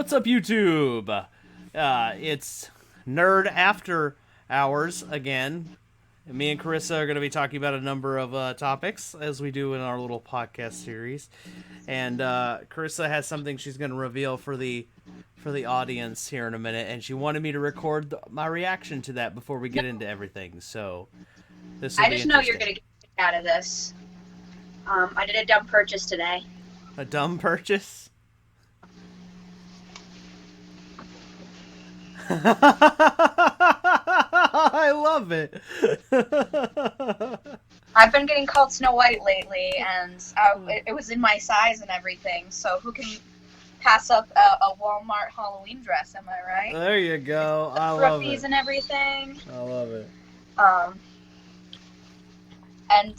What's up, YouTube? It's Nerd After Hours again. Me and Carissa are going to be talking about a number of topics, as we do in our little podcast series. And Carissa has something she's going to reveal for the audience here in a minute, and she wanted me to record my reaction to that before we get into everything. So this will I be just know you're interesting. going to get out of this. I did a dumb purchase today. A dumb purchase? I love it. I've been getting called Snow White lately, and it was in my size and everything, so who can pass up a Walmart Halloween dress, am I right? There you go. I The love fruffies it. and everything. I love it. And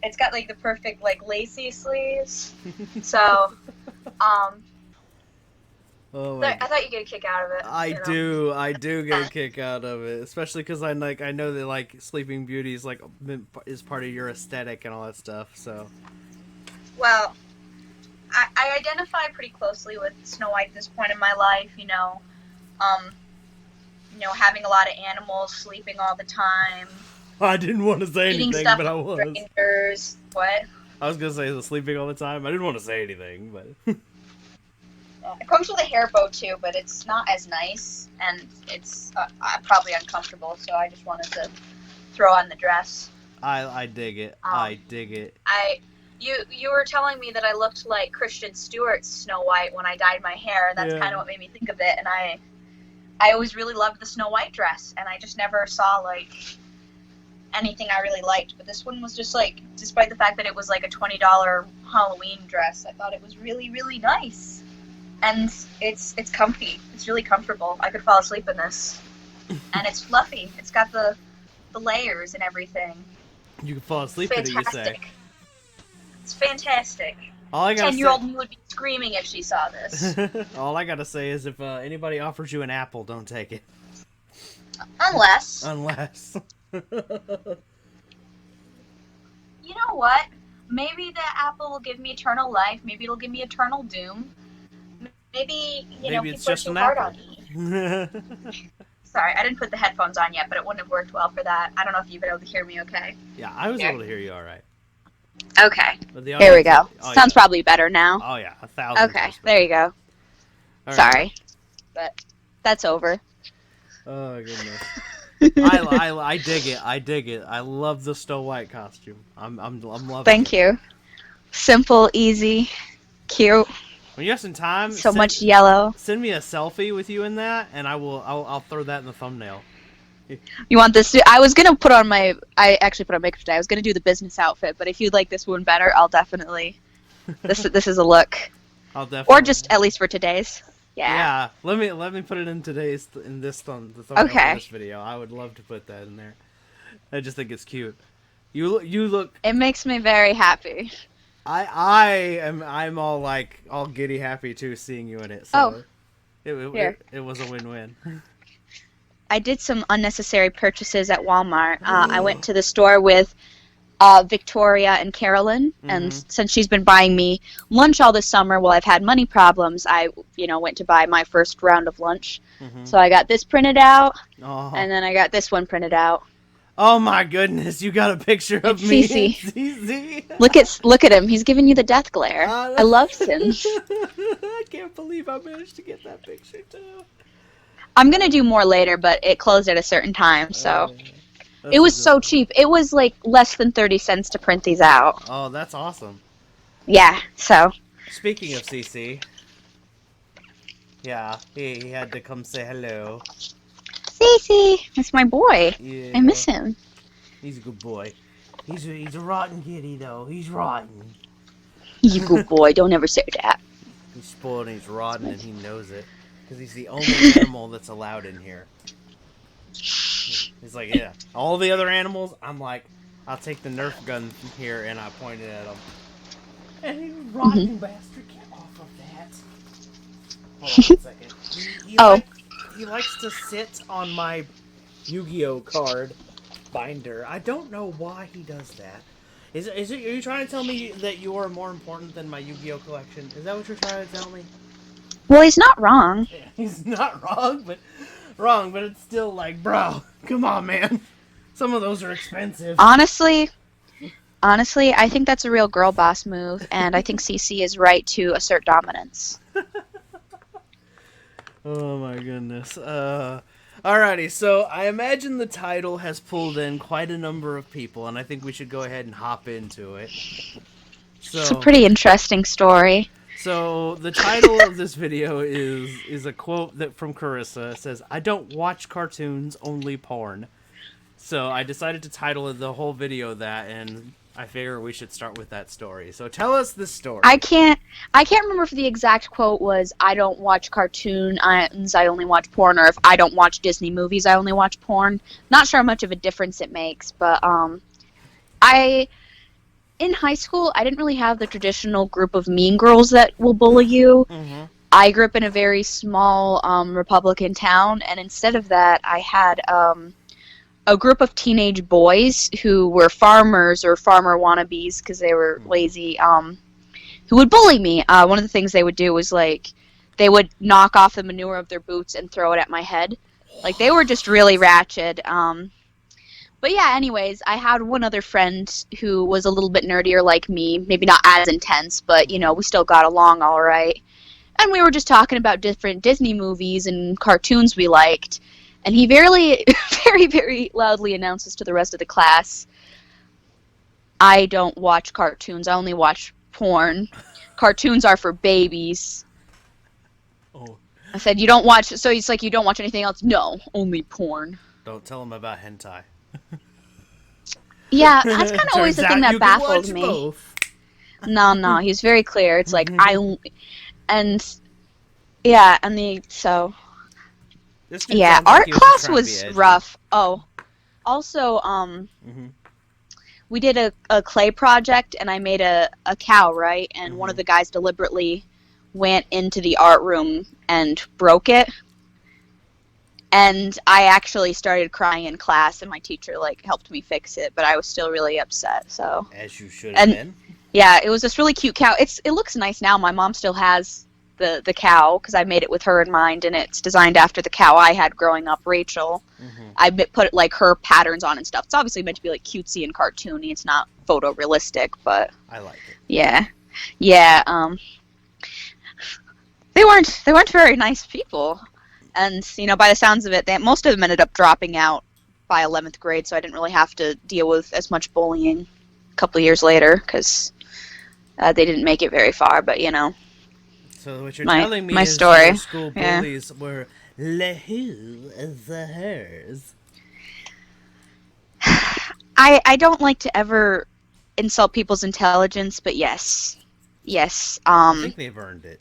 it's got like the perfect like lacy sleeves. So, Oh I my thought you'd get a kick out of it. I you know? do get a kick out of it, especially because I know that like Sleeping Beauty is is part of your aesthetic and all that stuff. So Well, I identify pretty closely with Snow White at this point in my life. Having a lot of animals, sleeping all the time, I didn't want to say eating anything, stuff but I with was. strangers. What? I was gonna say the sleeping all the time. I didn't want to say anything, but It comes with a hair bow too, but it's not as nice, and it's probably uncomfortable. So I just wanted to throw on the dress. I dig it. I dig it. You were telling me that I looked like Kristen Stewart's Snow White when I dyed my hair, and that's Yeah. kind of what made me think of it. And I always really loved the Snow White dress, and I just never saw like anything I really liked. But this one was just like, despite the fact that it was like a $20 Halloween dress, I thought it was really, really nice. And it's comfy. It's really comfortable. I could fall asleep in this. And it's fluffy. It's got the layers and everything. You can fall asleep in it, you say. Fantastic. It's fantastic. All I gotta 10-year-old me would be screaming if she saw this. All I gotta say is if anybody offers you an apple, don't take it. Unless, Unless. you know what? Maybe the apple will give me eternal life. Maybe it'll give me eternal doom. Maybe Maybe it's people just are an too hard apple. on me. Sorry, I didn't put the headphones on yet, but it wouldn't have worked well for that. I don't know if you've been able to hear me okay. Yeah, I was Here. able to hear you all right. Okay. But the There we go. Oh, Sounds yeah. probably better now. Oh yeah, 1,000. Okay, there you go. All right. Sorry. But that's over. Oh goodness. I dig it. I dig it. I love the Snow White costume. I'm loving Thank it. you. Simple, easy, cute, When you have some time, so much yellow. send me a selfie with you in that, and I'll throw that in the thumbnail. You want this? I was gonna put on my. I actually put on makeup today. I was gonna do the business outfit, but if you like this one better, I'll definitely. This is a look, I'll definitely. or just at least for today's. Yeah. Yeah. Let me put it in the thumbnail Okay. for this video. I would love to put that in there. I just think it's cute. You look. It makes me very happy. I'm all giddy happy too seeing you in it. So Here. it was a win-win. I did some unnecessary purchases at Walmart. I went to the store with Victoria and Carolyn, and since she's been buying me lunch all this summer while I've had money problems, I went to buy my first round of lunch. So I got this printed out, Oh. and then I got this one printed out. Oh my goodness! You got a picture of It's me, Cece. Cece. Look at him. He's giving you the death glare. I love Singe. I can't believe I managed to get that picture too. I'm gonna do more later, but it closed at a certain time, so That's it was so adorable. cheap. It was like less than 30 cents to print these out. Oh, that's awesome. Yeah, so Speaking of CC, yeah, he had to come say hello. Cece, it's my boy. Yeah, I miss him. He's a good boy. He's a rotten kitty though. He's rotten. He's a good boy. Don't ever say that. He's spoiled and he's rotten and he knows it. Because he's the only animal that's allowed in here. He's like, yeah. All the other animals, I'm like, I'll take the Nerf gun from here and I point it at him. And you rotten bastard, get off of that. Hold on a second. He likes to sit on my Yu-Gi-Oh card binder. I don't know why he does that. Are you trying to tell me that you are more important than my Yu-Gi-Oh collection? Is that what you're trying to tell me? Well, he's not wrong. He's not wrong, but it's still like, bro, come on, man. Some of those are expensive. Honestly, I think that's a real girl boss move, and I think CC is right to assert dominance. Oh my goodness. Alrighty, so I imagine the title has pulled in quite a number of people, and I think we should go ahead and hop into it. It's a pretty interesting story. So the title of this video is a quote that from Carissa. It says, "I don't watch cartoons, only porn." So I decided to title the whole video that, and I figure we should start with that story. So tell us the story. I can't remember if the exact quote was "I don't watch cartoons, I only watch porn," or if "I don't watch Disney movies, I only watch porn." Not sure how much of a difference it makes, but in high school, I didn't really have the traditional group of mean girls that will bully you. Mm-hmm. I grew up in a very small Republican town, and instead of that, I had a group of teenage boys who were farmers or farmer wannabes because they were lazy, who would bully me. One of the things they would do was, like, they would knock off the manure of their boots and throw it at my head. Like, they were just really ratchet. But yeah, anyways, I had one other friend who was a little bit nerdier like me. Maybe not as intense, but, you know, we still got along all right. And we were just talking about different Disney movies and cartoons we liked. And he very, very loudly announces to the rest of the class, "I don't watch cartoons. I only watch porn. Cartoons are for babies." Oh. I said, "You don't watch..." So he's like, "You don't watch anything else?" "No, only porn." Don't tell him about hentai. Yeah, that's kind of always the thing that baffled me. Both. No, he's very clear. It's like, yeah, art class was rough. Oh, also, we did a clay project, and I made a cow, right? And one of the guys deliberately went into the art room and broke it. And I actually started crying in class, and my teacher, like, helped me fix it, but I was still really upset, so. As you should have been. Yeah, it was this really cute cow. It looks nice now. My mom still has the cow, because I made it with her in mind, and it's designed after the cow I had growing up, Rachel. I put, like, her patterns on and stuff. It's obviously meant to be, like, cutesy and cartoony. It's not photorealistic, but... I like it. Yeah. Yeah, they weren't very nice people. And, you know, by the sounds of it, most of them ended up dropping out by 11th grade, so I didn't really have to deal with as much bullying a couple of years later, because they didn't make it very far, but, you know. So what you're telling me is story. Your school bullies were the hers. I don't like to ever insult people's intelligence, but yes. I think they've earned it.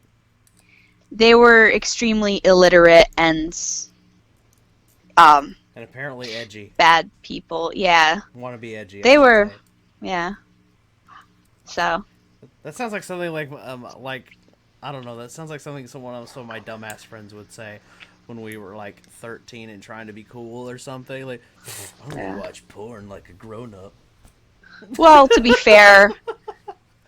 They were extremely illiterate and apparently edgy. Bad people, yeah. Want to be edgy. They were, yeah. So. That sounds like something like I don't know. That sounds like something some of my dumbass friends would say when we were like 13 and trying to be cool or something. Like, I don't want to watch porn like a grown up. Well, to be fair.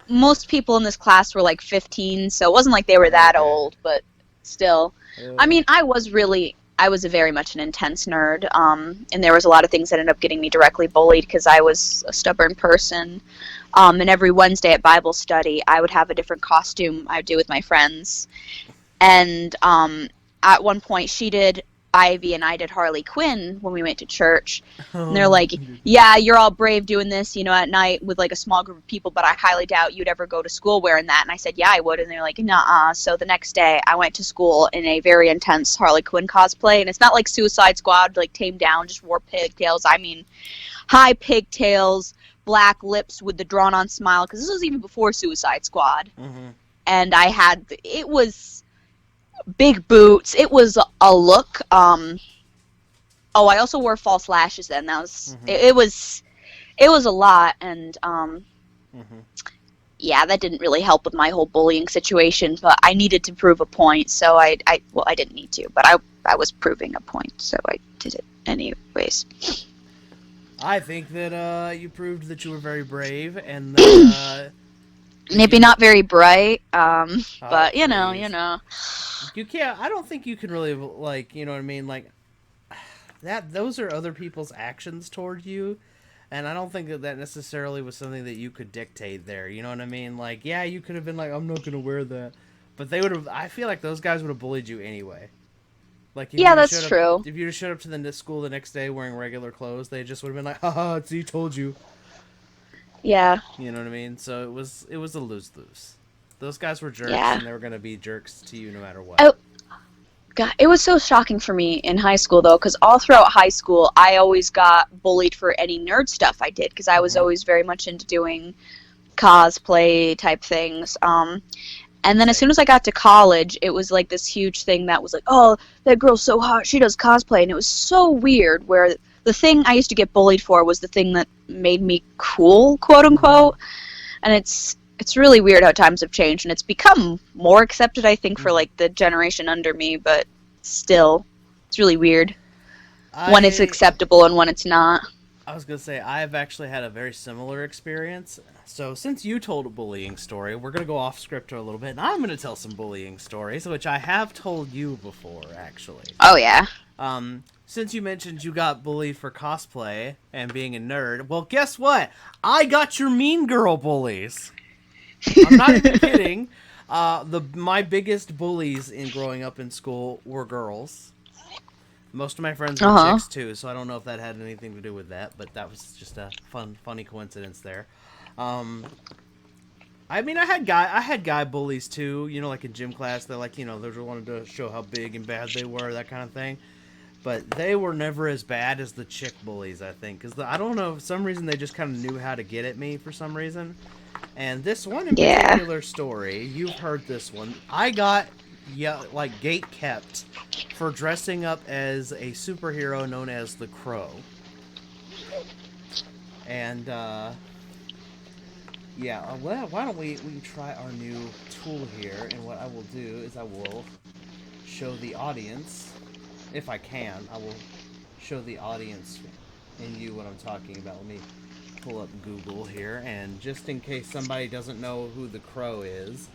Most people in this class were like 15, so it wasn't like they were that old, but still. I mean, I was very much an intense nerd, and there was a lot of things that ended up getting me directly bullied because I was a stubborn person. And every Wednesday at Bible study, I would have a different costume I would do with my friends. And at one point, she did Ivy and I did Harley Quinn when we went to church. And they're like, "Yeah, you're all brave doing this, you know, at night with like a small group of people, but I highly doubt you'd ever go to school wearing that." And I said, "Yeah, I would." And they're like, "Nuh-uh." So the next day I went to school in a very intense Harley Quinn cosplay, and it's not like Suicide Squad, like tamed down, just wore pigtails. I mean, high pigtails, black lips with the drawn-on smile, because this was even before Suicide Squad. And it was big boots. It was a look. I also wore false lashes then. That was it was a lot, and yeah, that didn't really help with my whole bullying situation. But I needed to prove a point, so I didn't need to, but I was proving a point, so I did it anyways. I think that you proved that you were very brave, and that Maybe not very bright, Oh, but you please. know. You can't. I don't think you can really like. You know what I mean? Like that. Those are other people's actions toward you, and I don't think that that necessarily was something that you could dictate there. You know what I mean? Like, yeah, you could have been like, I'm not gonna wear that, but they would have. I feel like those guys would have bullied you anyway. Like if Yeah, you just that's showed up, true. if you just showed up to the school the next day wearing regular clothes, they just would have been like, haha, see, told you. Yeah, You know what I mean? So it was a lose lose. Those guys were jerks, yeah. and they were gonna be jerks to you no matter what. Oh, God, it was so shocking for me in high school though, because all throughout high school, I always got bullied for any nerd stuff I did, because I was Mm-hmm. always very much into doing cosplay type things. And then as soon Same. as I got to college, it was like this huge thing that was like, oh, that girl's so hot, she does cosplay. And it was so weird where the thing I used to get bullied for was the thing that made me cool, quote Mm-hmm. unquote. And it's really weird how times have changed and it's become more accepted I think for Mm-hmm. like the generation under me, but still it's really weird when it's I acceptable and when it's not. I was gonna say I've actually had a very similar experience. So since you told a bullying story, we're gonna go off script a little bit, and I'm gonna tell some bullying stories, which I have told you before, actually. Oh yeah. Since you mentioned you got bullied for cosplay and being a nerd, well, guess what? I got your Mean Girl bullies. I'm not even kidding. The my biggest bullies in growing up in school were girls. Most of my friends were Uh-huh. chicks too, so I don't know if that had anything to do with that, but that was just a funny coincidence there. Um, I mean, I had guy bullies too. You know, like in gym class, they like they just wanted to show how big and bad they were, that kind of thing. But they were never as bad as the chick bullies, I think, because I don't know, for some reason they just kind of knew how to get at me for some reason. And this one in Yeah. particular story, you've heard this one. I got like gate kept for dressing up as a superhero known as the Crow. And yeah, well, why don't we try our new tool here? And what I will do is I will show the audience, if I can, I will show the audience and you what I'm talking about. Let me pull up Google here, and just in case somebody doesn't know who the Crow is,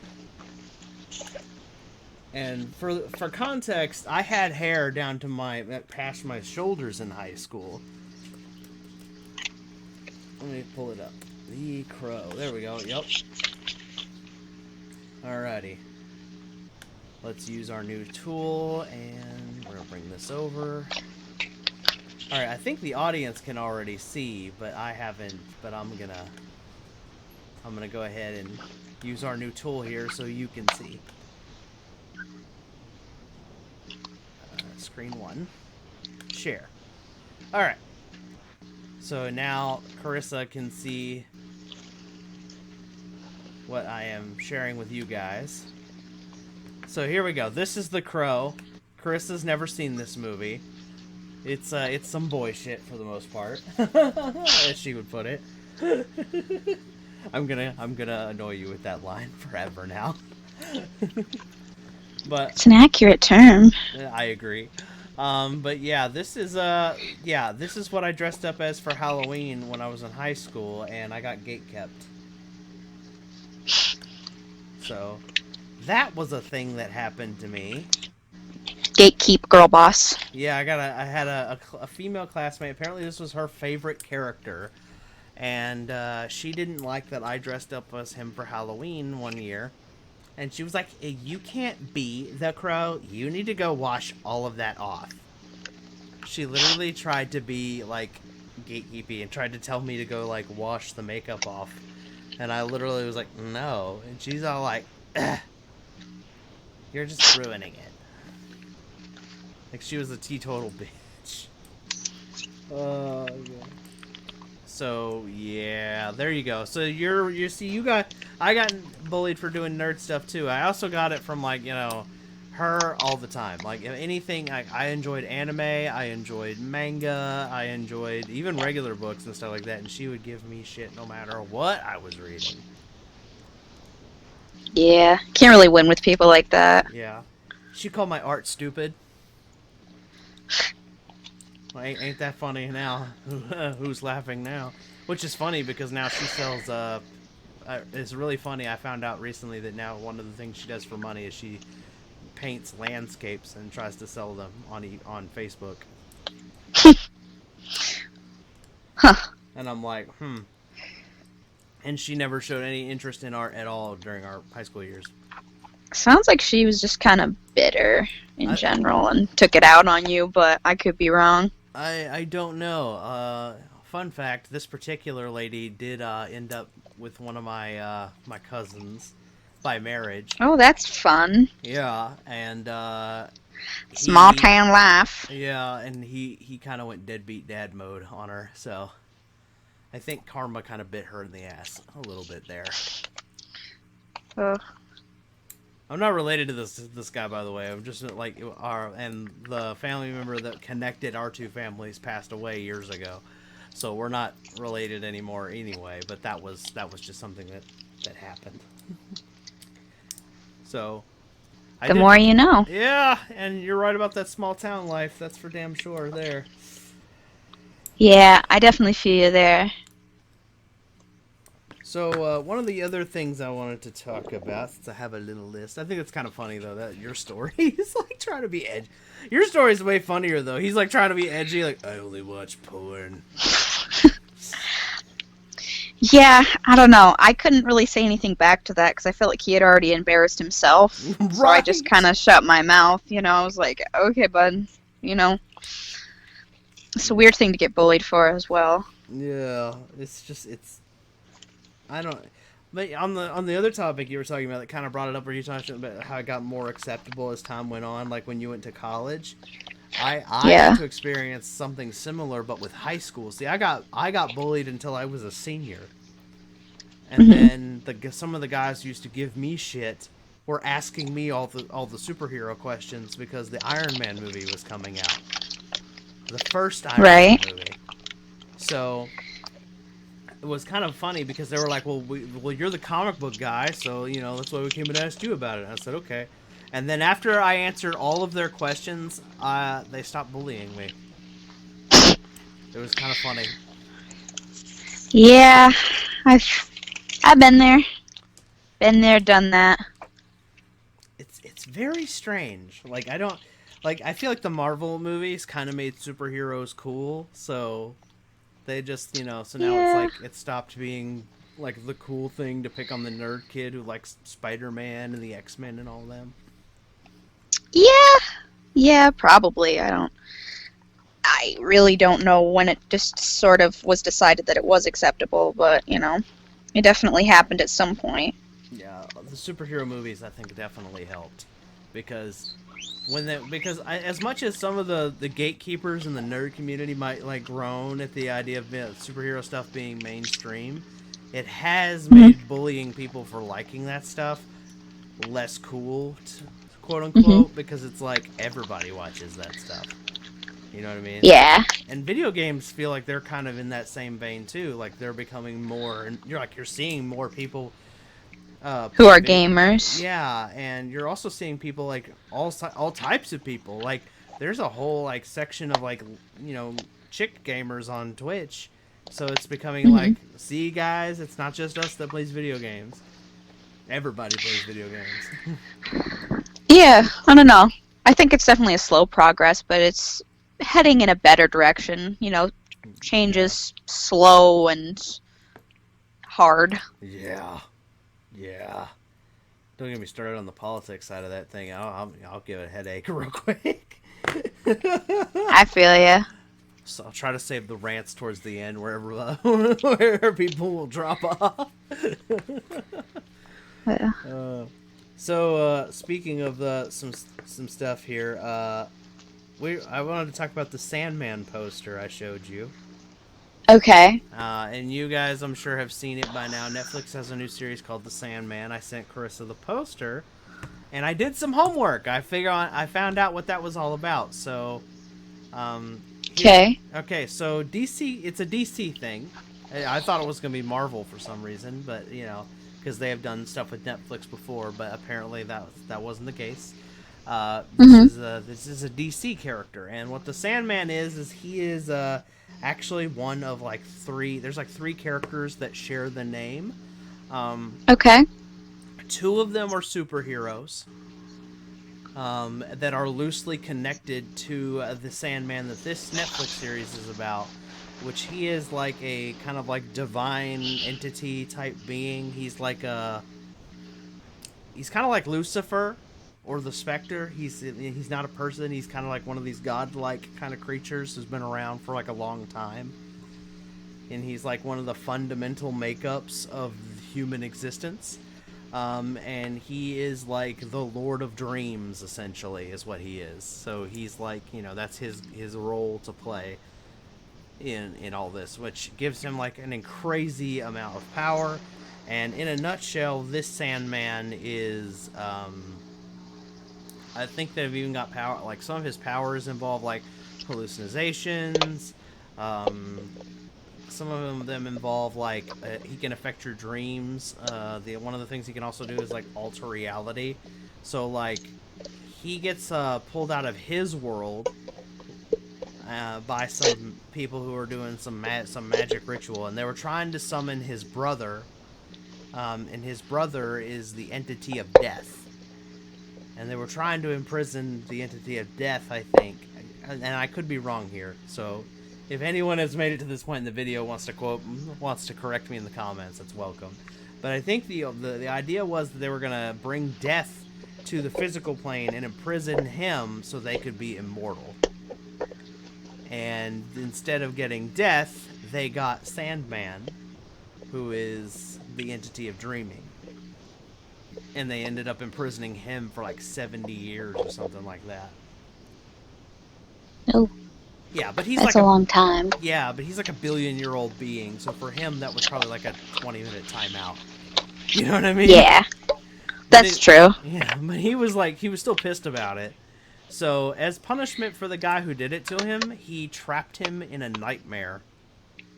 and for context, I had hair down to my past my shoulders in high school. Let me pull it up. The Crow. There we go. Yep. Alrighty. Let's use our new tool, and we're gonna bring this over. Alright, I think the audience can already see, but I haven't. But I'm gonna go ahead and use our new tool here so you can see. Screen one. Share. Alright. So now Carissa can see what I am sharing with you guys. So here we go. This is the Crow. Carissa's never seen this movie. It's some boy shit for the most part, as she would put it. I'm gonna annoy you with that line forever now. But It's an accurate term. I agree. But yeah, this is what I dressed up as for Halloween when I was in high school, and I got gate kept. So that was a thing that happened to me. Gatekeep girl boss. Yeah, I had a female classmate. Apparently, this was her favorite character, and she didn't like that I dressed up as him for Halloween one year. And she was like, "You can't be the Crow. You need to go wash all of that off." She literally tried to be like gatekeepy and tried to tell me to go like wash the makeup off, and I literally was like, "No," and she's all like, "Ugh, you're just ruining it." Like she was a teetotal bitch. Oh yeah. So yeah, there you go. So you see I got bullied for doing nerd stuff too. I also got it from like her all the time. Like anything, I enjoyed anime, I enjoyed manga, I enjoyed even regular books and stuff like that. And she would give me shit no matter what I was reading. Yeah. Can't really win with people like that. Yeah, she called my art stupid. Well, ain't that funny now? Who's laughing now? Which is funny because now she sells it's really funny. I found out recently that now one of the things she does for money is she paints landscapes and tries to sell them on Facebook. Huh. And I'm like, And she never showed any interest in art at all during our high school years. Sounds like she was just kind of bitter in I- general and took it out on you, but I could be wrong. I don't know. Fun fact: this particular lady did end up with one of my my cousins by marriage. Oh, that's fun. Yeah, and Small town life. Yeah, and he kind of went deadbeat dad mode on her. So I think karma kind of bit her in the ass a little bit there. Oh. I'm not related to this guy, by the way. I'm just like and the family member that connected our two families passed away years ago, so we're not related anymore anyway. But that was just something that happened. So, The more you know. Yeah, and you're right about that small town life. That's for damn sure. There. Yeah, I definitely feel you there. So one of the other things I wanted to talk about, since I have a little list, I think it's kind of funny though that your story is like trying to be edgy. Your story is way funnier though. He's like trying to be edgy, like I only watch porn. Yeah, I don't know. I couldn't really say anything back to that because I felt like he had already embarrassed himself. Right. So I just kind of shut my mouth. I was like, okay, bud. It's a weird thing to get bullied for as well. Yeah, I don't. But on the other topic you were talking about, that kind of brought it up, where you talking about how it got more acceptable as time went on, like when you went to college. I Yeah. had to experience something similar, but with high school. See, I got bullied until I was a senior, and then some of the guys who used to give me shit were asking me all the superhero questions because the Iron Man movie was coming out, the first Iron Man movie. So it was kind of funny because they were like, well, you're the comic book guy, so that's why we came and asked you about it. And I said, okay. And then after I answered all of their questions, they stopped bullying me. It was kind of funny. Yeah, I've been there. Been there, done that. It's very strange. Like I feel like the Marvel movies kind of made superheroes cool, so they just, so now it's like it stopped being like the cool thing to pick on the nerd kid who likes Spider-Man and the X-Men and all of them. Yeah, probably. I really don't know when it just sort of was decided that it was acceptable, but, it definitely happened at some point. Yeah, the superhero movies I think definitely helped because as much as some of the gatekeepers in the nerd community might like groan at the idea of superhero stuff being mainstream, it has made bullying people for liking that stuff less cool, quote unquote, because it's like everybody watches that stuff. You know what I mean? Yeah. And video games feel like they're kind of in that same vein too. Like they're becoming more, and you're seeing more people who are gamers. Yeah, and you're also seeing people like all types of people. Like there's a whole like section of like chick gamers on Twitch. So it's becoming like, see guys, it's not just us that plays video games. Everybody plays video games. Yeah, I don't know. I think it's definitely a slow progress, but it's heading in a better direction. Change is slow and hard. Yeah. Don't get me started on the politics side of that thing. I'll give it a headache real quick. I feel ya. So I'll try to save the rants towards the end, where people will drop off. Yeah. So speaking of some stuff here, I wanted to talk about the Sandman poster I showed you. Okay. And you guys, I'm sure, have seen it by now. Netflix has a new series called The Sandman. I sent Carissa the poster, and I did some homework. I found out what that was all about. So, okay. Okay, so DC, it's a DC thing. I thought it was going to be Marvel for some reason, but because they have done stuff with Netflix before, but apparently that wasn't the case. This is a DC character, and what the Sandman is he is actually one of like three. There's like three characters that share the name Okay. Two of them are superheroes that are loosely connected to the Sandman that this Netflix series is about, which he is like a kind of like divine entity type being. He's kind of like Lucifer or the Spectre. He's not a person. He's kind of like one of these godlike kind of creatures who's been around for like a long time. And he's like one of the fundamental makeups of human existence. And he is like the Lord of Dreams, essentially, is what he is. So he's like, that's his role to play in all this, which gives him like an crazy amount of power. And in a nutshell, this Sandman is, I think they've even got power. Like some of his powers involve like hallucinations. Some of them involve like he can affect your dreams. One of the things he can also do is like alter reality. So like he gets pulled out of his world by some people who are doing some magic ritual, and they were trying to summon his brother. And his brother is the entity of death, and they were trying to imprison the entity of death, I think. And I could be wrong here, so if anyone has made it to this point in the video wants to correct me in the comments, that's welcome. But I think the idea was that they were gonna bring death to the physical plane and imprison him so they could be immortal. And instead of getting death, they got Sandman, who is the entity of dreaming. And they ended up imprisoning him for like 70 years or something like that. Oh. Yeah, but he's That's like a long time. Yeah, but he's like a billion-year-old being, so for him that was probably like a 20-minute timeout. You know what I mean? Yeah. That's true. Yeah, but he was still pissed about it. So, as punishment for the guy who did it to him, he trapped him in a nightmare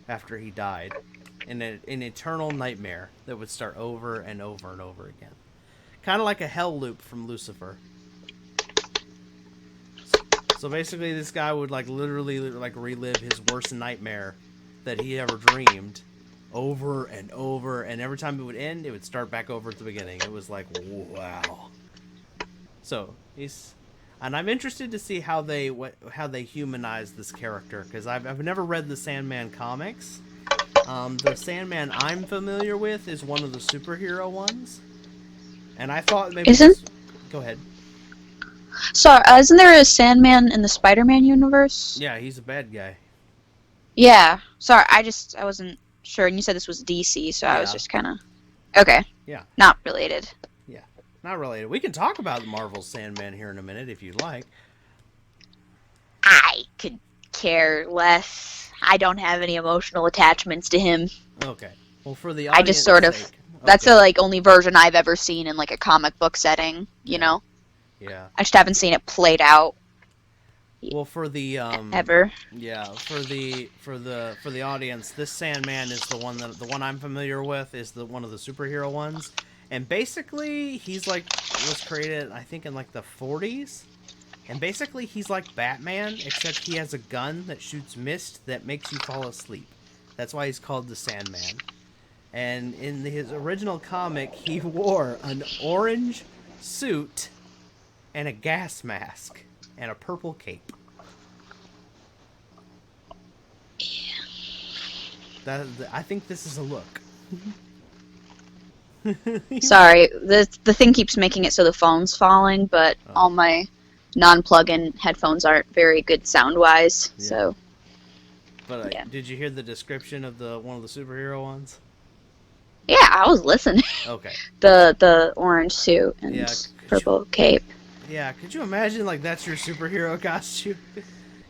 after he died. In an eternal nightmare that would start over and over and over again. Kind of like a hell loop from Lucifer. So basically this guy would like literally like relive his worst nightmare that he ever dreamed over and over, and every time it would end, it would start back over at the beginning. It was like, wow. So, and I'm interested to see how they humanize this character, because I've never read the Sandman comics. The Sandman I'm familiar with is one of the superhero ones, and I thought maybe go ahead. So, isn't there a Sandman in the Spider-Man universe? Yeah, he's a bad guy. Yeah. Sorry, I wasn't sure, and you said this was DC, so I was just kind of... Okay. Yeah. Not related. Yeah, not related. We can talk about Marvel's Sandman here in a minute if you'd like. I could care less. I don't have any emotional attachments to him. Okay. Well, for the audience I just sort of... sake, That's the only version I've ever seen in like a comic book setting, you know? Yeah. I just haven't seen it played out. Well, for the ever. Yeah, for the audience, this Sandman is the one I'm familiar with is one of the superhero ones, and basically he's was created I think in like the 40s, and basically he's like Batman except he has a gun that shoots mist that makes you fall asleep. That's why he's called the Sandman. And in his original comic, he wore an orange suit and a gas mask and a purple cape. I think this is a look. Sorry, the thing keeps making it so the phone's falling, but all my non-plug-in headphones aren't very good sound-wise, so... But did you hear the description of one of the superhero ones? Yeah, I was listening. Okay. The orange suit and purple cape. Yeah, could you imagine that's your superhero costume?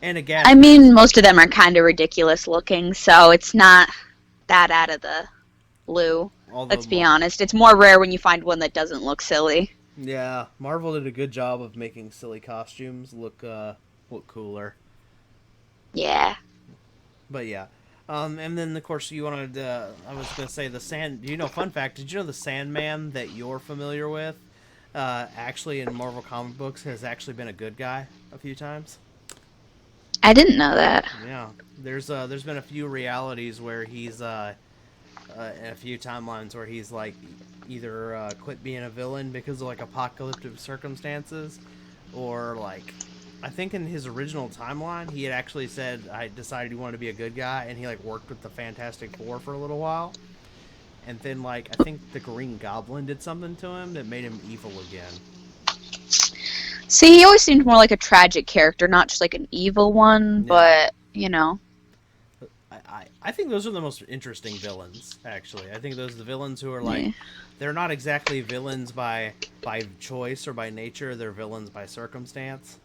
And a gas. I mean, most of them are kind of ridiculous looking, so it's not that out of the blue. Let's be honest. It's more rare when you find one that doesn't look silly. Yeah, Marvel did a good job of making silly costumes look cooler. Yeah. But yeah. And then, of course, you wanted I was going to say fun fact, did you know the Sandman that you're familiar with, actually in Marvel comic books has actually been a good guy a few times? I didn't know that. Yeah. There's been a few realities where he's a few timelines where he's like either quit being a villain because of like apocalyptic circumstances, or like I think in his original timeline he had actually said I decided he wanted to be a good guy, and he like worked with the Fantastic Four for a little while, and then like I think the Green Goblin did something to him that made him evil again. See, he always seemed more like a tragic character, not just like an evil one, but, you know. I think those are the most interesting villains, actually. I think those are the villains who are like, they're not exactly villains by choice or by nature, they're villains by circumstance.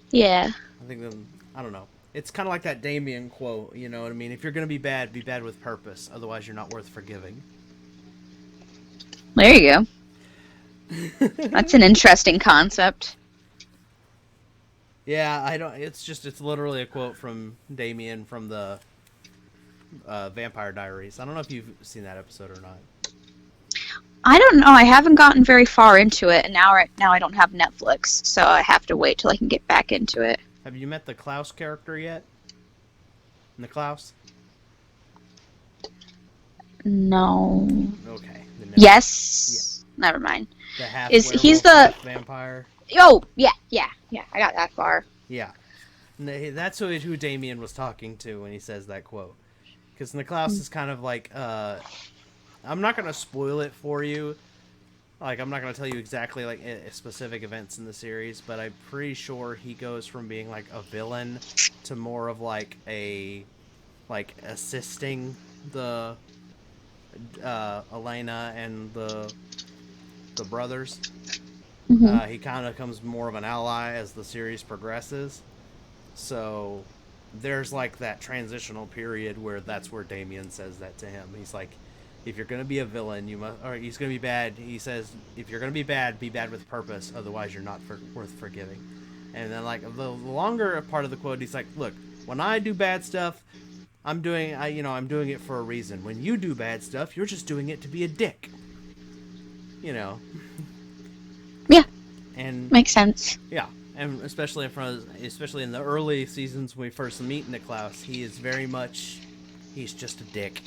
Yeah. I think, I don't know. It's kind of like that Damien quote, you know what I mean? If you're going to be bad with purpose, otherwise you're not worth forgiving. There you go. That's an interesting concept. Yeah, it's literally a quote from Damien from the Vampire Diaries. I don't know if you've seen that episode or not. I don't know. I haven't gotten very far into it, and now I don't have Netflix, so I have to wait till I can get back into it. Have you met the Klaus character yet? The Klaus? No. Okay. Yes. Yeah. Never mind. The half he's the vampire? Oh, yeah. I got that far. Yeah. That's who Damien was talking to when he says that quote. Because Niklaus is kind of like, I'm not going to spoil it for you. Like, I'm not going to tell you exactly, like, specific events in the series, but I'm pretty sure he goes from being, like, a villain to more of, like, assisting the, Elena and the brothers. Mm-hmm. He kind of becomes more of an ally as the series progresses. So there's like that transitional period where that's where Damien says that to him. He's like, if you're going to be a villain, you must, or he's going to be bad. He says, if you're going to be bad with purpose. Otherwise you're not worth forgiving. And then like the longer part of the quote, he's like, look, when I do bad stuff, I'm doing it for a reason. When you do bad stuff, you're just doing it to be a dick. You know. Yeah. And makes sense. Yeah, and especially in the early seasons when we first meet Niklaus, he is very much, he's just a dick.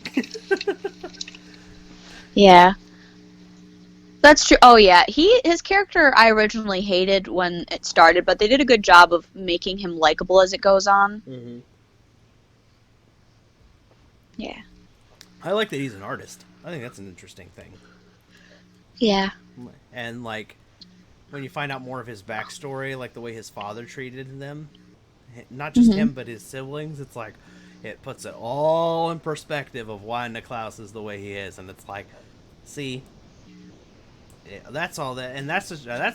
Yeah. That's true. Oh yeah, his character I originally hated when it started, but they did a good job of making him likable as it goes on. Mm-hmm. Yeah. I like that he's an artist. I think that's an interesting thing. Yeah. And like, when you find out more of his backstory, like the way his father treated them, not just him, but his siblings, it's like, it puts it all in perspective of why Niklaus is the way he is. And it's like, see, that's all that, and that's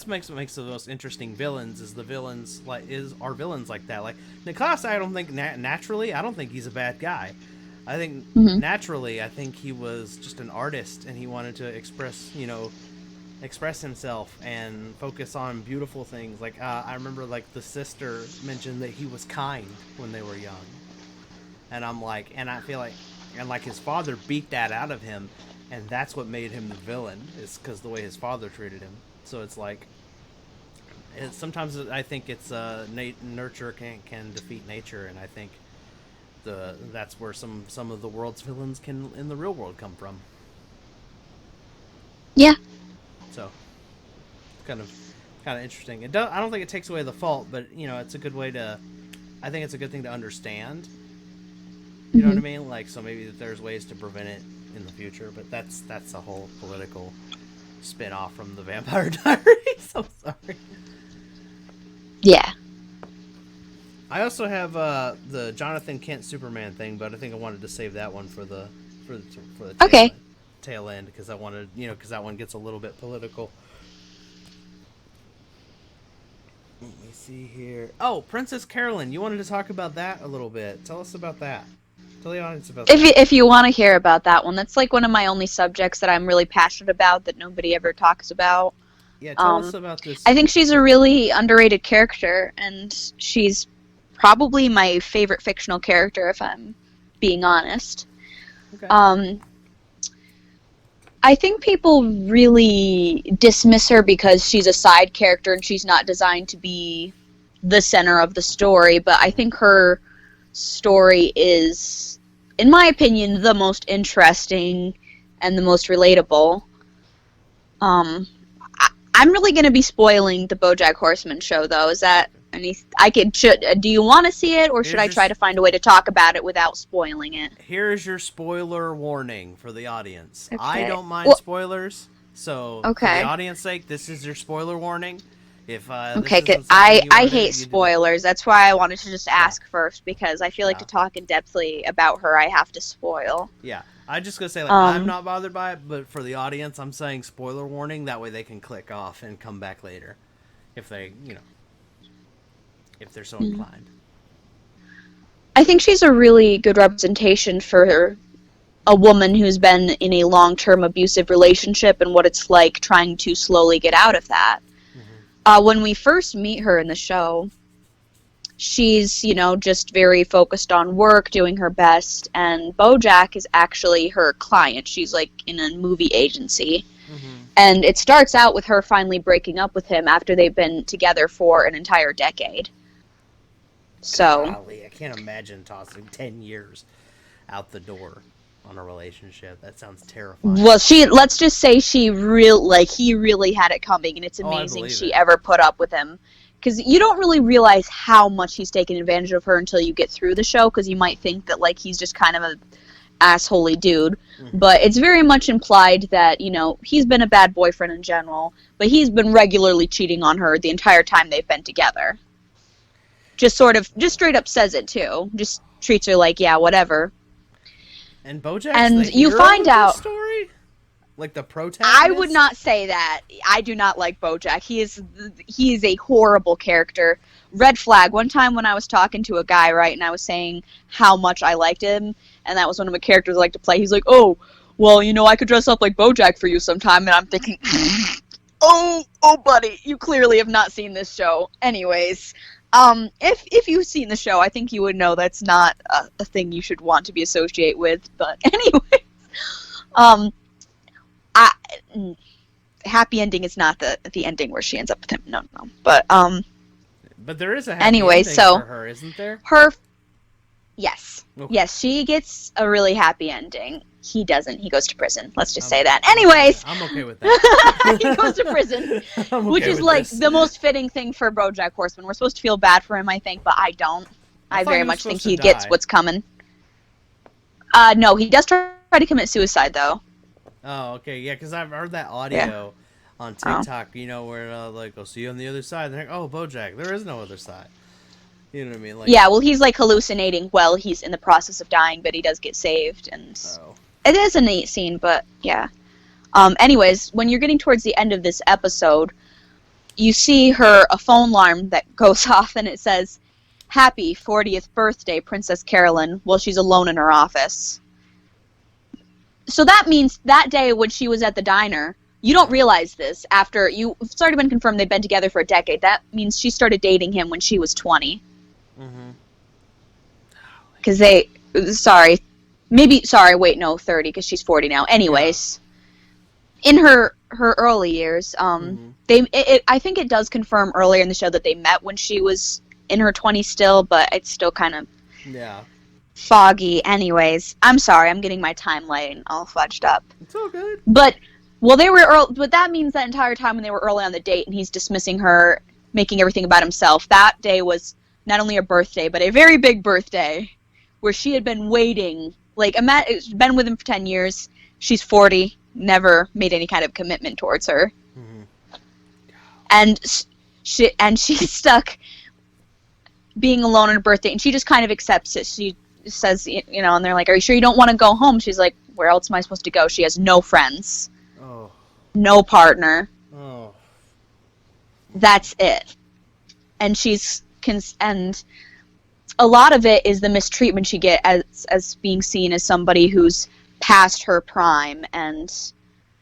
makes what makes the most interesting villains are villains like that. Like Niklaus, I don't think naturally, I don't think he's a bad guy. I think naturally, I think he was just an artist, and he wanted to express himself and focus on beautiful things. Like I remember, like the sister mentioned that he was kind when they were young, and I'm like, and I feel like, and like his father beat that out of him. And that's what made him the villain, is because the way his father treated him. So it's like, sometimes I think it's nurture can defeat nature, and I think that's where some of the world's villains can in the real world come from. Yeah. So it's kind of interesting. I don't think it takes away the fault, but it's a good way to. I think it's a good thing to understand. You know what I mean? Like, so maybe there's ways to prevent it in the future, but that's a whole political spin-off from the Vampire Diaries. I'm sorry. Yeah. I also have the Jonathan Kent Superman thing, but I think I wanted to save that one for the tail end, because I wanted, because that one gets a little bit political. Let me see here. Oh, Princess Carolyn, you wanted to talk about that a little bit. Tell us about that. Tell the audience about that. If you want to hear about that one, that's like one of my only subjects that I'm really passionate about that nobody ever talks about. Yeah, tell us about this. I think she's a really underrated character, and she's probably my favorite fictional character, if I'm being honest. Okay. I think people really dismiss her because she's a side character and she's not designed to be the center of the story, but I think her story is in my opinion, the most interesting and the most relatable. I'm really going to be spoiling the BoJack Horseman show, though. Is that do you want to see it, or should I try to find a way to talk about it without spoiling it? Here's your spoiler warning for the audience. Okay. I don't mind spoilers, so for Okay. the audience sake, this is your spoiler warning. If Okay, 'cause I hate spoilers. That's why I wanted to just ask first, because I feel like to talk in depthly about her, I have to spoil. Yeah, I'm just gonna say I'm not bothered by it, but for the audience, I'm saying spoiler warning. That way they can click off and come back later, if they, if they're so inclined. I think she's a really good representation for a woman who's been in a long-term abusive relationship and what it's like trying to slowly get out of that. When we first meet her in the show, she's, just very focused on work, doing her best, and BoJack is actually her client. She's, in a movie agency. And it starts out with her finally breaking up with him after they've been together for an entire decade. So... Golly, I can't imagine tossing 10 years out the door on a relationship. That sounds terrifying. Well, let's just say he really had it coming, and it's amazing she ever put up with him. Because you don't really realize how much he's taken advantage of her until you get through the show, because you might think that, he's just kind of a assholey dude. But it's very much implied that, he's been a bad boyfriend in general, but he's been regularly cheating on her the entire time they've been together. Just straight up says it, too. Just treats her like, yeah, whatever. And BoJack's and the you hero find of the out story? Like the protagonist? I would not say that. I do not like BoJack. He is a horrible character. Red flag. One time when I was talking to a guy, right, and I was saying how much I liked him, and that was one of the characters I like to play. He's like, "Oh, well, I could dress up like BoJack for you sometime," and I'm thinking, "Oh, buddy, you clearly have not seen this show." Anyways. If you've seen the show, I think you would know that's not a thing you should want to be associated with. But anyways, happy ending is not the ending where she ends up with him. No. But there is a happy ending for her, isn't there? Yes. Okay. Yes, she gets a really happy ending. He doesn't. He goes to prison. Let's just say that. Anyways. I'm okay with that. He goes to prison, which is the most fitting thing for BoJack Horseman. We're supposed to feel bad for him, I think, but I don't. I very much think he gets what's coming. No, he does try to commit suicide, though. Oh, okay. Yeah, because I've heard that audio on TikTok, where I'll see you on the other side. And they're like, oh, BoJack, there is no other side. You know what I mean? Yeah, well, he's hallucinating while he's in the process of dying, but he does get saved, and it is a neat scene. But yeah. Anyways, when you're getting towards the end of this episode, you see a phone alarm that goes off, and it says, "Happy 40th birthday, Princess Carolyn," while she's alone in her office. So that means that day when she was at the diner, you don't realize this after it's already been confirmed they've been together for a decade. That means she started dating him when she was 20. Because 30, because she's 40 now. Anyways, in her early years, I think it does confirm earlier in the show that they met when she was in her 20s still, but it's still kind of foggy. Anyways, I'm sorry, I'm getting my timeline all fudged up. It's all good. But that means that entire time when they were early on the date and he's dismissing her, making everything about himself, that day was not only a birthday, but a very big birthday, where she had been waiting. Been with him for 10 years. She's 40, never made any kind of commitment towards her. And she's stuck being alone on her birthday, and she just kind of accepts it. She says, and they're like, "Are you sure you don't want to go home?" She's like, "Where else am I supposed to go?" She has no friends. Oh. No partner. Oh. That's it. And and a lot of it is the mistreatment she gets as being seen as somebody who's past her prime and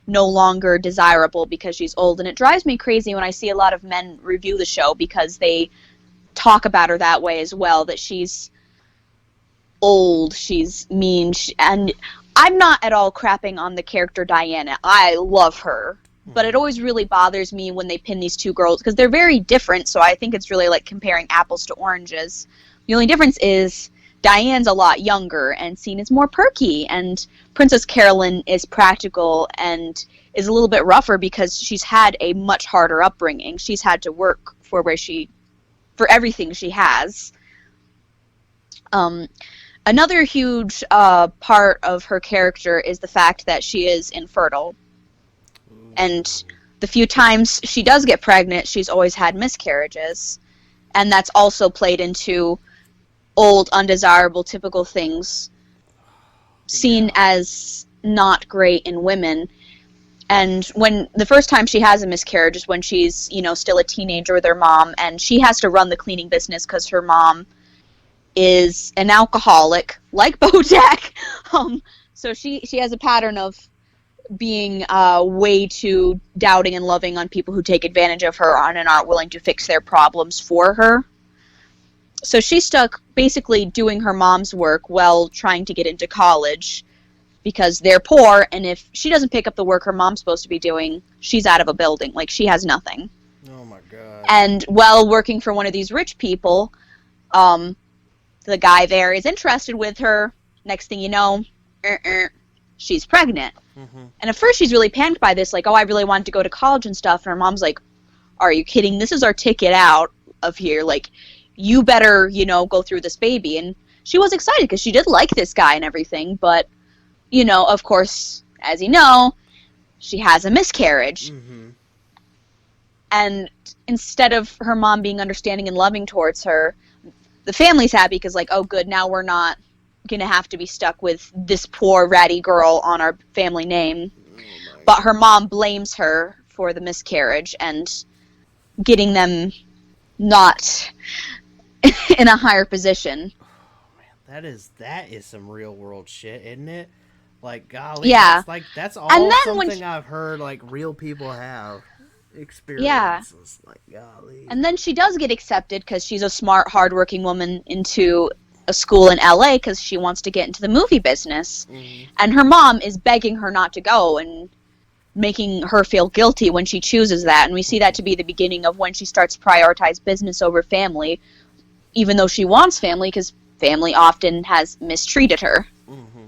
no longer desirable because she's old. And it drives me crazy when I see a lot of men review the show because they talk about her that way as well, that she's old, she's mean, and I'm not at all crapping on the character Diana. I love her. But it always really bothers me when they pin these two girls, because they're very different, so I think it's really like comparing apples to oranges. The only difference is Diane's a lot younger and seen as more perky, and Princess Carolyn is practical and is a little bit rougher because she's had a much harder upbringing. She's had to work for everything she has. Another huge part of her character is the fact that she is infertile. And the few times she does get pregnant, she's always had miscarriages. And that's also played into old, undesirable, typical things seen as not great in women. And when the first time she has a miscarriage is when she's, still a teenager with her mom, and she has to run the cleaning business because her mom is an alcoholic, like BoJack. So she has a pattern of being way too doubting and loving on people who take advantage of her and aren't willing to fix their problems for her. So she's stuck basically doing her mom's work while trying to get into college because they're poor, and if she doesn't pick up the work her mom's supposed to be doing, she's out of a building. Like, she has nothing. Oh my god. And while working for one of these rich people, the guy there is interested with her. Next thing you know, she's pregnant. Mm-hmm. And at first she's really panicked by this, like, oh, I really wanted to go to college and stuff. And her mom's like, are you kidding? This is our ticket out of here. Like, you better, go through this baby. And she was excited because she did like this guy and everything. But, of course, as you know, she has a miscarriage. Mm-hmm. And instead of her mom being understanding and loving towards her, the family's happy because, like, oh, good, now we're not going to have to be stuck with this poor ratty girl on our family name. But her mom blames her for the miscarriage and getting them not in a higher position. Oh, man, that is some real world shit, isn't it? Like, golly, yeah. That's all and then something I've heard, like, real people have experiences. Yeah. Like, golly. And then she does get accepted because she's a smart, hardworking woman into a school in LA because she wants to get into the movie business. Mm-hmm. And her mom is begging her not to go and making her feel guilty when she chooses that. And we see that to be the beginning of when she starts to prioritize business over family, even though she wants family because family often has mistreated her. Mm-hmm.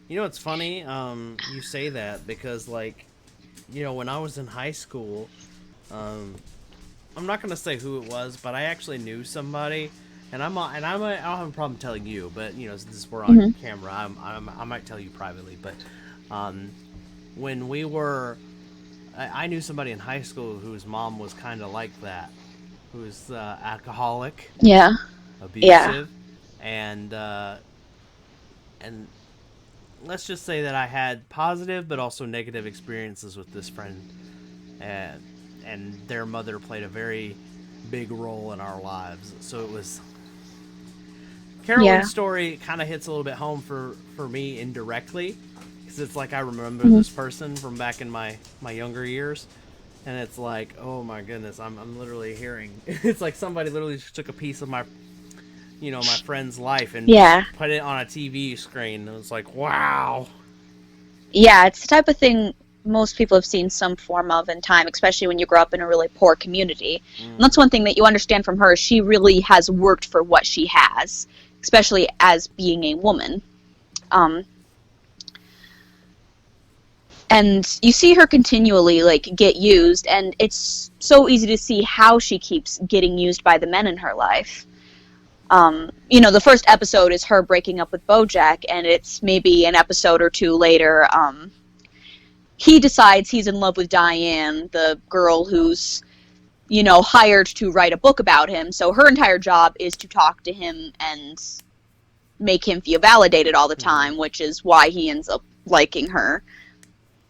It's funny, you say that because, like, when I was in high school, I'm not gonna say who it was, but I actually knew somebody, and I don't have a problem telling you, but since we're on mm-hmm. camera, I might tell you privately. But when we were, I knew somebody in high school whose mom was kind of like that, who was alcoholic, abusive, and let's just say that I had positive but also negative experiences with this friend, and their mother played a very big role in our lives. So it was Carolyn's story kind of hits a little bit home for me indirectly, because it's like I remember mm-hmm. this person from back in my younger years, and it's like, oh my goodness, I'm literally hearing it's like somebody literally just took a piece of my my friend's life and put it on a TV screen. It was like, wow. Yeah, it's the type of thing most people have seen some form of in time, especially when you grow up in a really poor community. Mm. And that's one thing that you understand from her. She really has worked for what she has, especially as being a woman. And you see her continually, like, get used, and it's so easy to see how she keeps getting used by the men in her life. The first episode is her breaking up with BoJack, and it's maybe an episode or two later, he decides he's in love with Diane, the girl who's, hired to write a book about him. So her entire job is to talk to him and make him feel validated all the time, which is why he ends up liking her.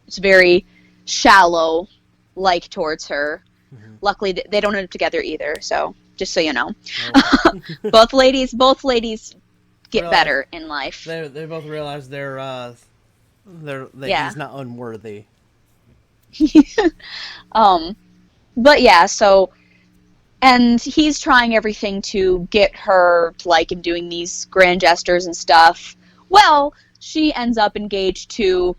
It's very shallow like towards her. Mm-hmm. Luckily, they don't end up together either, so just so you know. Oh. both ladies get better in life. They both realize that he's not unworthy. But yeah, so, and he's trying everything to get her to like him, doing these grand gestures and stuff. Well, she ends up engaged to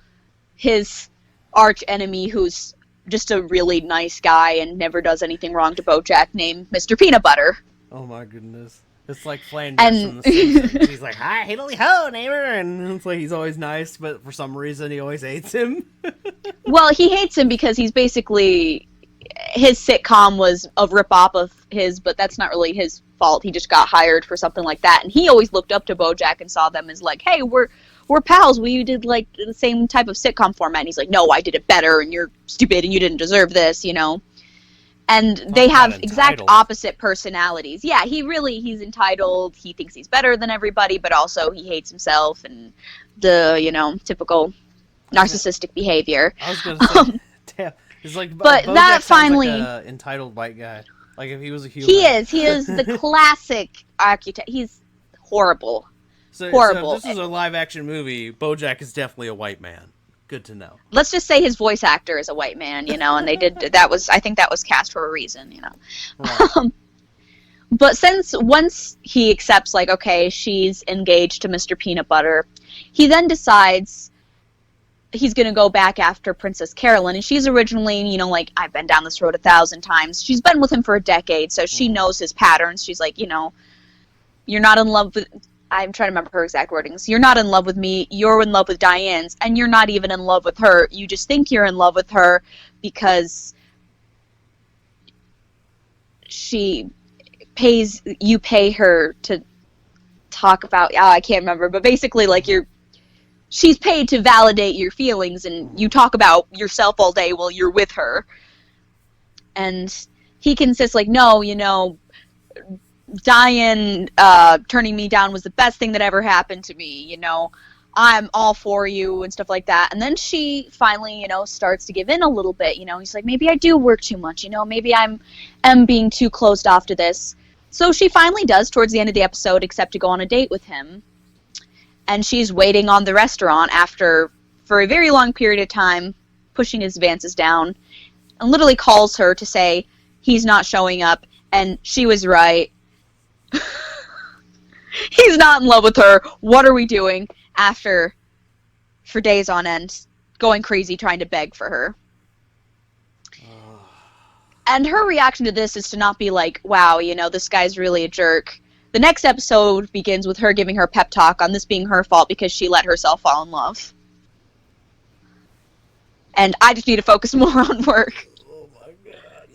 his arch enemy, who's just a really nice guy and never does anything wrong to BoJack, named Mr. Peanut Butter. Oh my goodness. It's like Flanders And from The Simpsons. He's like, "Hi, hiddly ho, neighbor," and it's like he's always nice, but for some reason he always hates him. well, he hates him because he's basically his sitcom was a rip-off of his, but that's not really his fault. He just got hired for something like that, and he always looked up to BoJack and saw them as like, hey, we're pals. We did like the same type of sitcom format. And he's like, no, I did it better, and you're stupid, and you didn't deserve this, you know. And they have exact opposite personalities. Yeah, he's entitled. He thinks he's better than everybody, but also he hates himself and the, you know, typical narcissistic behavior. I was gonna say, damn. It's like, but BoJack that finally, like a entitled white guy. Like if he was a human. He is the classic archetype. He's horrible. Horrible. So if this is a live action movie, BoJack is definitely a white man. Good to know. Let's just say his voice actor is a white man, you know, and they did that was, I think that was cast for a reason, you know. Right. But once he accepts, like, okay, she's engaged to Mr. Peanut Butter, he then decides he's going to go back after Princess Carolyn, and she's originally, you know, like, I've been down this road 1,000 times. She's been with him for a decade, so she knows his patterns. She's like, you know, you're not in love with, I'm trying to remember her exact wordings. You're not in love with me. You're in love with Diane's, and you're not even in love with her. You just think you're in love with her because you pay her to talk about. I can't remember, but basically, like she's paid to validate your feelings, and you talk about yourself all day while you're with her. And he consists like, no, you know, Diane turning me down was the best thing that ever happened to me, you know, I'm all for you and stuff like that. And then she finally, you know, starts to give in a little bit, you know. He's like, maybe I do work too much, you know, maybe am being too closed off to this. So she finally does, towards the end of the episode, accept to go on a date with him. And she's waiting on the restaurant for a very long period of time, pushing his advances down, and literally calls her to say he's not showing up, and she was right. He's not in love with her. What are we doing? After, for days on end, going crazy trying to beg for her. And her reaction to this is to not be like, wow, you know, this guy's really a jerk. The next episode begins with her giving her pep talk on this being her fault because she let herself fall in love. And I just need to focus more on work. Oh my god.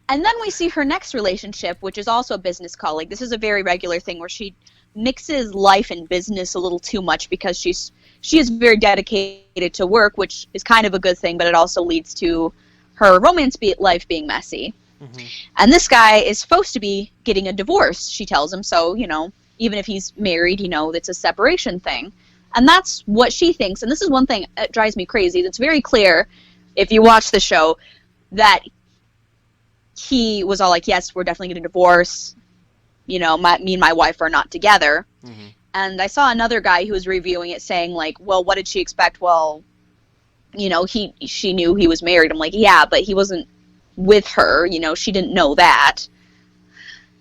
And then we see her next relationship, which is also a business colleague. This is a very regular thing where she mixes life and business a little too much because she is very dedicated to work, which is kind of a good thing, but it also leads to her romance life being messy. Mm-hmm. And this guy is supposed to be getting a divorce, she tells him. So, you know, even if he's married, you know, it's a separation thing. And that's what she thinks. And this is one thing that drives me crazy. It's very clear, if you watch the show, that he was all like, yes, we're definitely getting a divorce. You know, me and my wife are not together. Mm-hmm. And I saw another guy who was reviewing it saying, like, well, what did she expect? Well, you know, she knew he was married. I'm like, yeah, but he wasn't with her. You know, she didn't know that.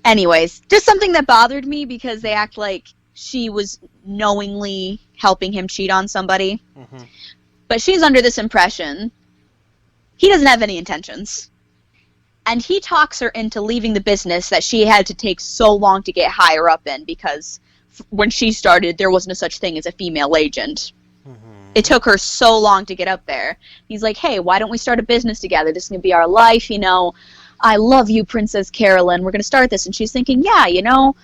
Anyways, just something that bothered me because they act like she was knowingly helping him cheat on somebody. Mm-hmm. But she's under this impression he doesn't have any intentions. And he talks her into leaving the business that she had to take so long to get higher up in because when she started, there wasn't a such thing as a female agent. Mm-hmm. It took her so long to get up there. He's like, hey, why don't we start a business together? This is going to be our life, you know. I love you, Princess Carolyn. We're going to start this. And she's thinking, yeah, you know,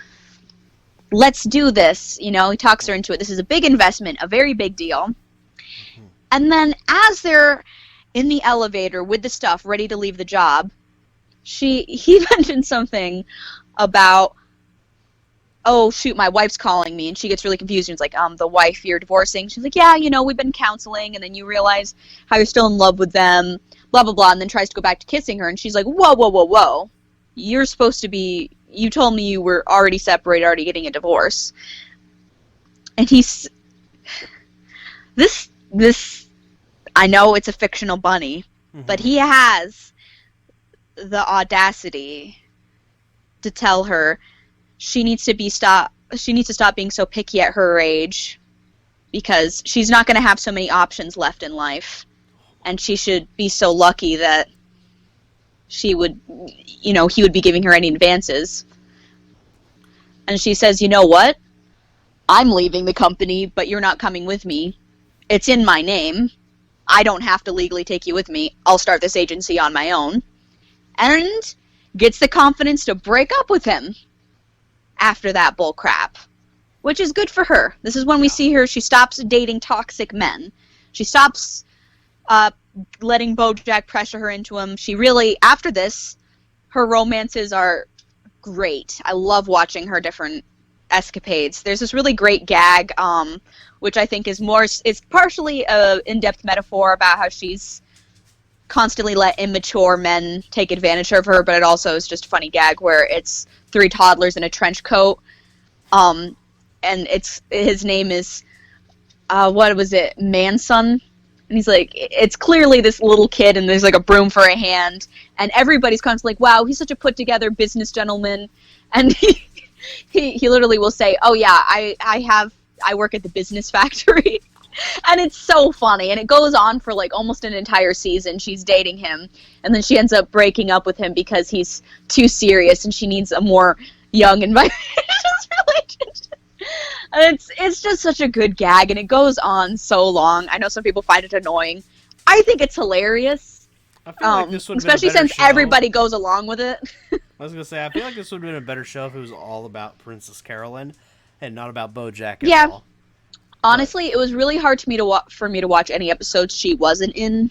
let's do this. You know, he talks her into it. This is a big investment, a very big deal. Mm-hmm. And then as they're in the elevator with the stuff, ready to leave the job, he mentioned something about, oh, shoot, my wife's calling me. And she gets really confused. And it's like, the wife you're divorcing. She's like, yeah, you know, we've been counseling. And then you realize how you're still in love with them, blah, blah, blah. And then tries to go back to kissing her. And she's like, whoa, whoa, whoa, whoa. You're supposed to be, you told me you were already separated, already getting a divorce. And this, I know it's a fictional bunny, mm-hmm. but he has the audacity to tell her she needs to stop being so picky at her age because she's not going to have so many options left in life, and she should be so lucky that he would be giving her any advances. And she says, you know what? I'm leaving the company, but you're not coming with me. It's in my name. I don't have to legally take you with me. I'll start this agency on my own. And gets the confidence to break up with him after that bull crap, which is good for her. This is when we see her. She stops dating toxic men. She stops letting BoJack pressure her into him. She really, after this, her romances are great. I love watching her different escapades. There's this really great gag, which I think is it's partially a in-depth metaphor about how she's constantly let immature men take advantage of her, but it also is just a funny gag where it's 3 toddlers in a trench coat, and his name is, what was it, Manson? And he's like, it's clearly this little kid, and there's like a broom for a hand, and everybody's constantly like, wow, he's such a put-together business gentleman, and he literally will say, oh yeah, I work at the business factory. And it's so funny, and it goes on for like almost an entire season. She's dating him, and then she ends up breaking up with him because he's too serious, and she needs a more young and vivacious relationship. And it's just such a good gag, and it goes on so long. I know some people find it annoying. I think it's hilarious, I feel like this would especially since everybody goes along with it. I was gonna say, I feel like this would have been a better show if it was all about Princess Carolyn and not about BoJack at all. Honestly, it was really hard for me to watch any episodes she wasn't in.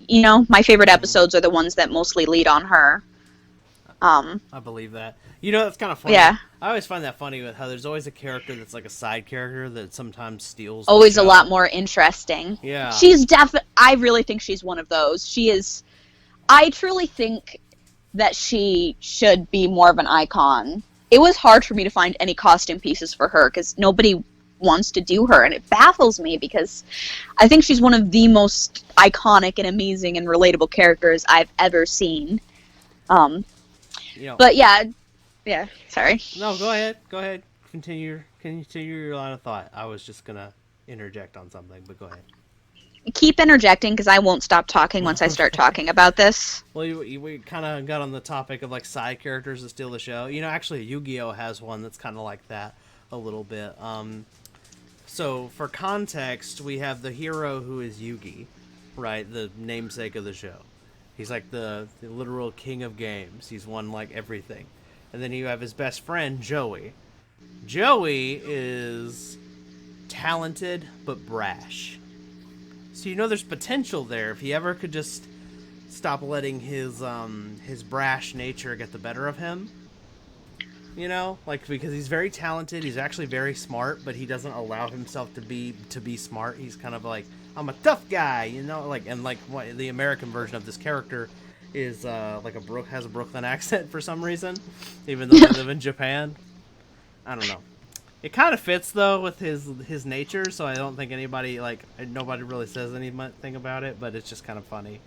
You know, my favorite episodes are the ones that mostly lead on her. I believe that. You know, that's kind of funny. Yeah. I always find that funny with how there's always a character that's like a side character that sometimes steals. Always a lot more interesting. Yeah. I really think she's one of those. She is. I truly think that she should be more of an icon. It was hard for me to find any costume pieces for her because nobody wants to do her, and it baffles me because I think she's one of the most iconic and amazing and relatable characters I've ever seen. But yeah, sorry. No, go ahead. Continue your line of thought. I was just gonna interject on something, but go ahead. Keep interjecting because I won't stop talking once I start talking about this. Well, we kind of got on the topic of like side characters that steal the show. You know, actually, Yu-Gi-Oh has one that's kind of like that a little bit. So, for context, we have the hero who is Yugi, right? The namesake of the show. He's like the literal king of games. He's won, like, everything. And then you have his best friend, Joey. Joey is talented, but brash. So you know there's potential there if he ever could just stop letting his brash nature get the better of him. You know, like, because he's very talented, he's actually very smart, but he doesn't allow himself to be smart. He's kind of like, I'm a tough guy, you know, like, and like what the American version of this character is like has a Brooklyn accent for some reason, even though they live in Japan. I don't know. It kind of fits though with his nature, so I don't think nobody really says anything about it, but it's just kind of funny,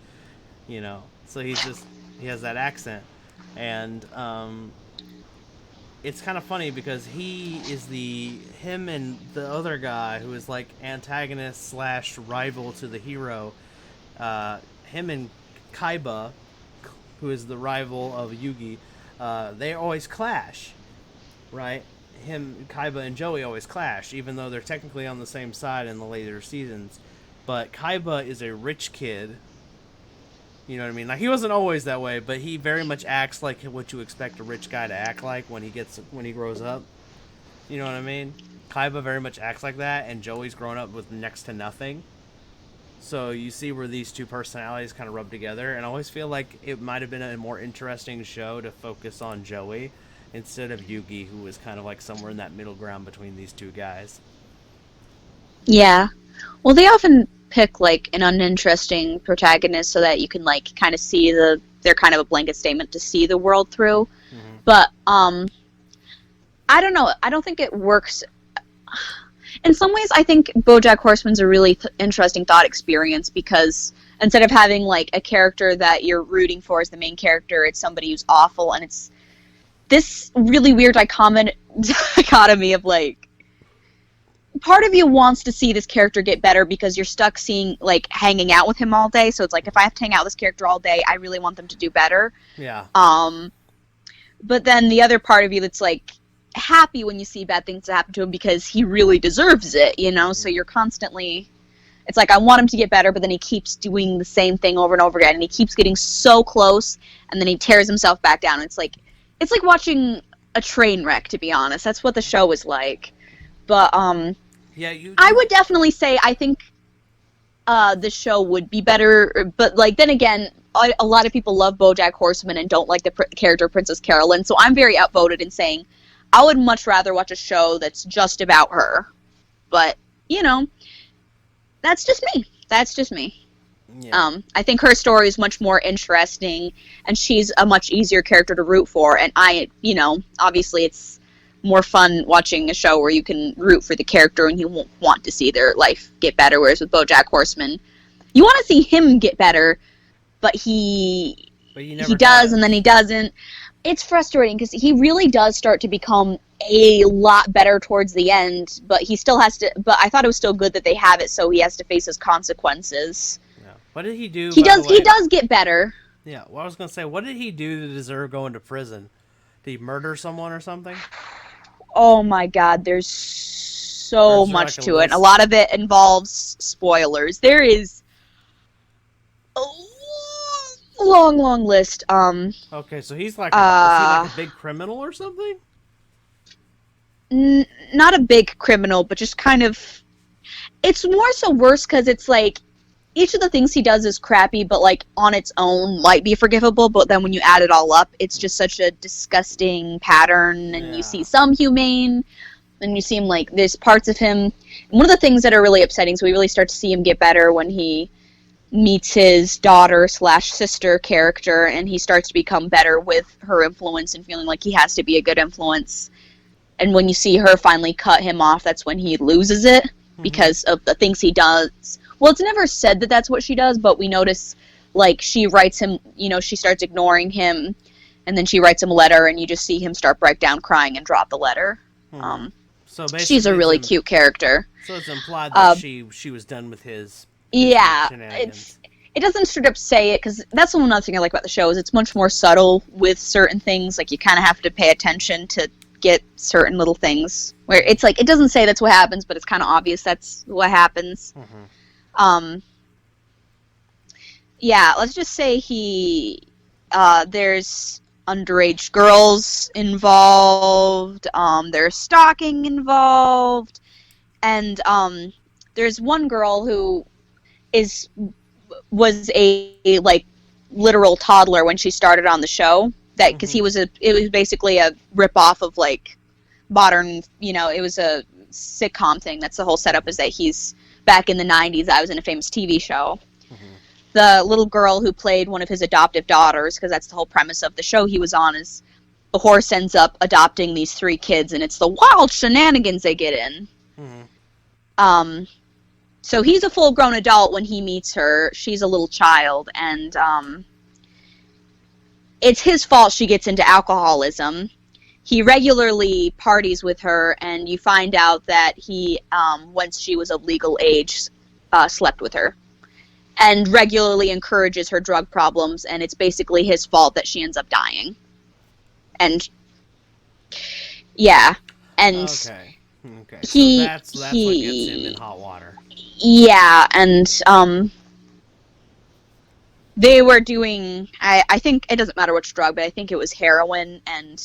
you know. So he has that accent, and it's kind of funny because him and the other guy who is like antagonist / rival to the hero, him and Kaiba, who is the rival of Yugi, they always clash, right? Kaiba and Joey always clash, even though they're technically on the same side in the later seasons. But Kaiba is a rich kid. You know what I mean? Like, he wasn't always that way, but he very much acts like what you expect a rich guy to act like when he grows up. You know what I mean? Kaiba very much acts like that, and Joey's grown up with next to nothing. So you see where these two personalities kind of rub together, and I always feel like it might have been a more interesting show to focus on Joey instead of Yugi, who was kind of like somewhere in that middle ground between these two guys. Yeah. Well, they often pick like an uninteresting protagonist so that you can like kind of see they're kind of a blanket statement to see the world through. Mm-hmm. But I don't know. I don't think it works. In some ways, I think BoJack Horseman's a really interesting thought experience because instead of having like a character that you're rooting for as the main character, it's somebody who's awful, and it's this really weird dichotomy of like, part of you wants to see this character get better because you're stuck hanging out with him all day. So it's like, if I have to hang out with this character all day, I really want them to do better. Yeah. But then the other part of you that's like, happy when you see bad things happen to him because he really deserves it, you know? So you're constantly, it's like, I want him to get better, but then he keeps doing the same thing over and over again, and he keeps getting so close, and then he tears himself back down. It's like watching a train wreck, to be honest. That's what the show is like. But, Yeah, I would definitely say, I think, the show would be better, but, like, then again, a lot of people love BoJack Horseman and don't like the character Princess Carolyn, so I'm very outvoted in saying I would much rather watch a show that's just about her. But, you know, that's just me. That's just me. Yeah. I think her story is much more interesting, and she's a much easier character to root for, and you know, obviously it's more fun watching a show where you can root for the character and you won't want to see their life get better, whereas with BoJack Horseman, you want to see him get better, but he does, and then he doesn't. It's frustrating because he really does start to become a lot better towards the end, but he still has to. But I thought it was still good that they have it, so he has to face his consequences. Yeah. What did he do? He does. He does get better. Yeah. Well, I was gonna say, what did he do to deserve going to prison? Did he murder someone or something? Oh my God! There's so much to it. A lot of it involves spoilers. There is a long list. Okay, so he's like, is he like a big criminal or something? Not a big criminal, but just kind of. It's more so worse because it's like each of the things he does is crappy, but like on its own might be forgivable. But then when you add it all up, it's just such a disgusting pattern. And you see some humane, and you see him like there's parts of him. And one of the things that are really upsetting, so we really start to see him get better when he meets his daughter/sister character, and he starts to become better with her influence and feeling like he has to be a good influence. And when you see her finally cut him off, that's when he loses it because of the things he does. Well, it's never said that that's what she does, but we notice, like, she writes him, you know, she starts ignoring him, and then she writes him a letter, and you just see him start break down crying and drop the letter. So basically, she's a really cute character. So it's implied that she was done with his it doesn't straight up say it, because that's another thing I like about the show, is it's much more subtle with certain things. Like, you kind of have to pay attention to get certain little things, where it's like, it doesn't say that's what happens, but it's kind of obvious that's what happens. Yeah, let's just say there's underage girls involved, there's stalking involved, and there's one girl who was a like literal toddler when she started on the show, that because it was basically a rip off of like modern, you know, it was a sitcom thing. That's the whole setup, is that he's back in the 90s. I was in a famous TV show. The little girl who played one of his adoptive daughters, because that's the whole premise of the show he was on, is the horse ends up adopting these 3 kids, and it's the wild shenanigans they get in. So he's a full-grown adult when he meets her. She's a little child, and it's his fault she gets into alcoholism. He regularly parties with her, and you find out that he, once she was of legal age, slept with her, and regularly encourages her drug problems, and it's basically his fault that she ends up dying. And, yeah, and... Okay. So that's what gets him in hot water. Yeah, and, they were doing, I think, it doesn't matter which drug, but I think it was heroin, and,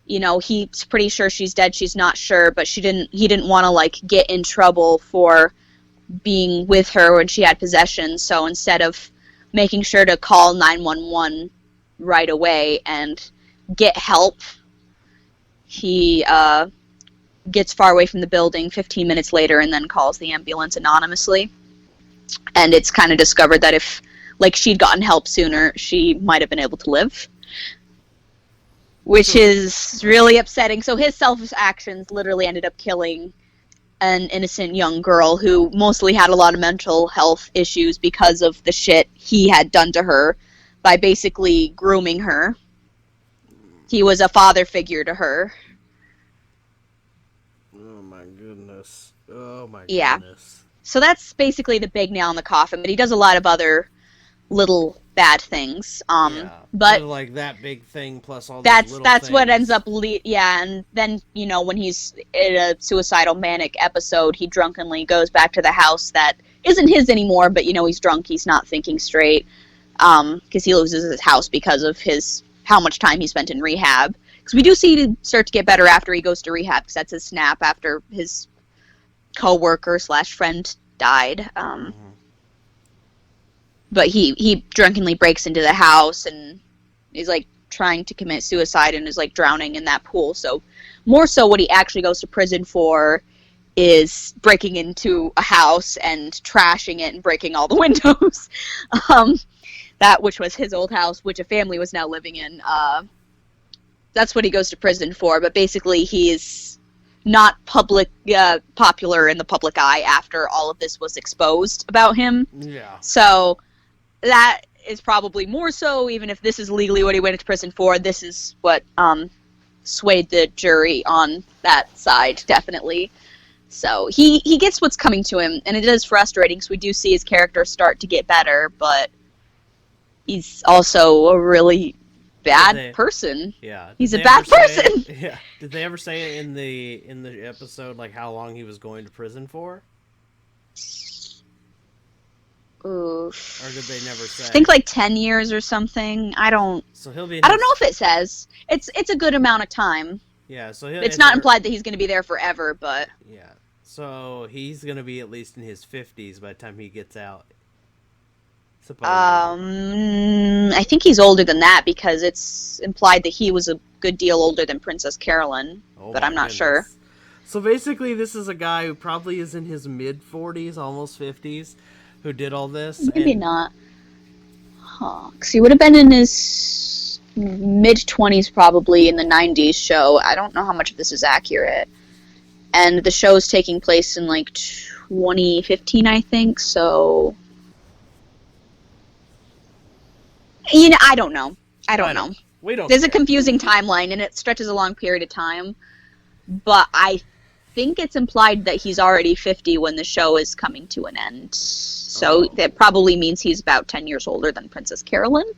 you know, he's pretty sure she's dead, she's not sure, but he didn't want to, like, get in trouble for being with her when she had possession, so instead of making sure to call 911 right away and get help, he, gets far away from the building 15 minutes later and then calls the ambulance anonymously. And it's kind of discovered that if, like, she'd gotten help sooner, she might have been able to live. Which is really upsetting. So his selfish actions literally ended up killing an innocent young girl who mostly had a lot of mental health issues because of the shit he had done to her by basically grooming her. He was a father figure to her. Oh my goodness. Yeah. So that's basically the big nail in the coffin, but he does a lot of other little bad things. Yeah. But like that big thing plus all these that's little that's what things. ends up and then when he's in a suicidal manic episode, he drunkenly goes back to the house that isn't his anymore, but he's drunk, he's not thinking straight, because he loses his house because of how much time he spent in rehab. Because we do see it start to get better after he goes to rehab, because that's his snap after his co-worker/friend died. But he drunkenly breaks into the house and is like trying to commit suicide and is like drowning in that pool. So more so what he actually goes to prison for is breaking into a house and trashing it and breaking all the windows. That which was his old house, which a family was now living in. That's what he goes to prison for. But basically he is not popular in the public eye after all of this was exposed about him. Yeah. So that is probably more so, even if this is legally what he went into prison for, this is what swayed the jury on that side, definitely. So he gets what's coming to him, and it is frustrating because we do see his character start to get better, but he's also a really bad person. Yeah. He's a bad person. Yeah. Did they ever say in the episode like how long he was going to prison for? Oof. Or did they never say? I think like 10 years or something. So he'll be. I don't know if it says. It's a good amount of time. Yeah. So it's not implied that he's going to be there forever, but. Yeah. So he's going to be at least in his 50s by the time he gets out. Supposedly. I think he's older than that because it's implied that he was a good deal older than Princess Carolyn, but I'm not sure. So basically, this is a guy who probably is in his mid-40s, almost 50s, who did all this. Maybe not. Huh. Because he would have been in his mid-20s probably in the 90s show. I don't know how much of this is accurate. And the show is taking place in like 2015, I think, so... I don't know. I don't know. We don't. There's a confusing timeline, and it stretches a long period of time. But I think it's implied that he's already 50 when the show is coming to an end. So that probably means he's about 10 years older than Princess Carolyn.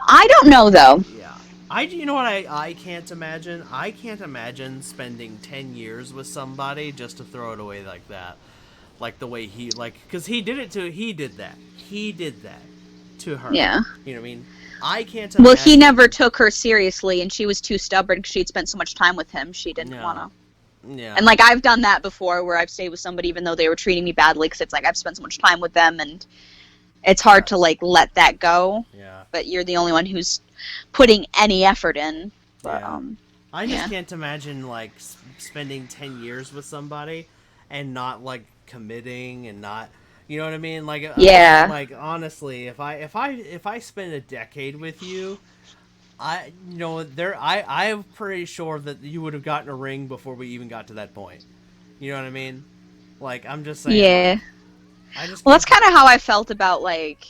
I don't know, though. Yeah. You know what I can't imagine? I can't imagine spending 10 years with somebody just to throw it away like that. Like the way because he did that to her. Yeah. You know what I mean? I can't imagine. Well, he never took her seriously, and she was too stubborn because she'd spent so much time with him. She didn't want to. Yeah. And, like, I've done that before where I've stayed with somebody even though they were treating me badly because it's like I've spent so much time with them, and it's hard to, like, let that go. Yeah. But you're the only one who's putting any effort in. But, yeah. I just can't imagine, like, spending 10 years with somebody and not, like, committing and not, you know what I mean? Like, like honestly, if I spend a decade with you, I'm pretty sure that you would have gotten a ring before we even got to that point. You know what I mean? Like, I'm just saying. Yeah. Well, that's kind of how I felt about like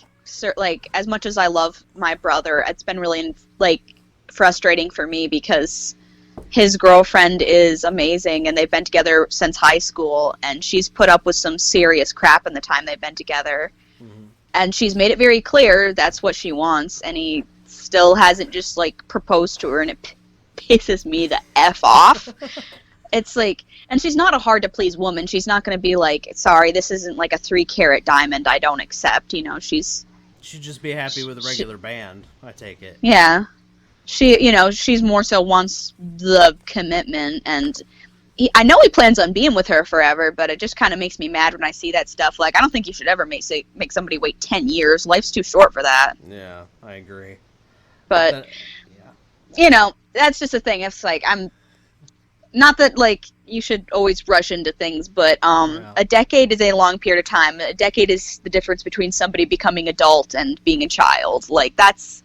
as much as I love my brother, it's been really like frustrating for me because his girlfriend is amazing and they've been together since high school, and she's put up with some serious crap in the time they've been together. Mm-hmm. And she's made it very clear that's what she wants, and he still hasn't just like proposed to her, and it pisses me the F off. It's like, and she's not a hard to please woman. She's not going to be like, sorry, this isn't like a 3-carat diamond I don't accept, she'd just be happy with a regular band, I take it. Yeah. She's more so wants the commitment, and I know he plans on being with her forever, but it just kind of makes me mad when I see that stuff. Like, I don't think you should ever make somebody wait 10 years. Life's too short for that. Yeah, I agree. But, that's just a thing. It's like, I'm not that, like, you should always rush into things, but a decade is a long period of time. A decade is the difference between somebody becoming adult and being a child. Like, that's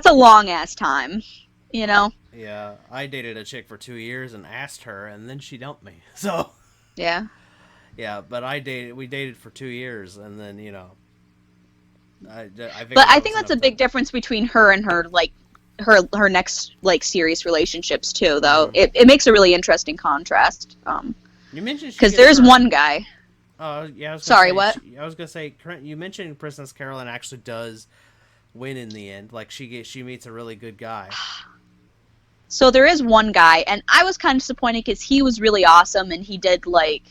a long-ass time, Yeah, I dated a chick for 2 years and asked her, and then she dumped me, so... Yeah. Yeah, but we dated for 2 years, and then, I think that's a big difference between her and her, like, her next, like, serious relationships, too, though. Mm-hmm. It makes a really interesting contrast. You mentioned because there's one guy. Yeah, I was gonna Sorry, say, what? I was gonna say, you mentioned Princess Carolyn actually does win in the end. Like she meets a really good guy. So there is one guy, and I was kind of disappointed because he was really awesome, and he did like,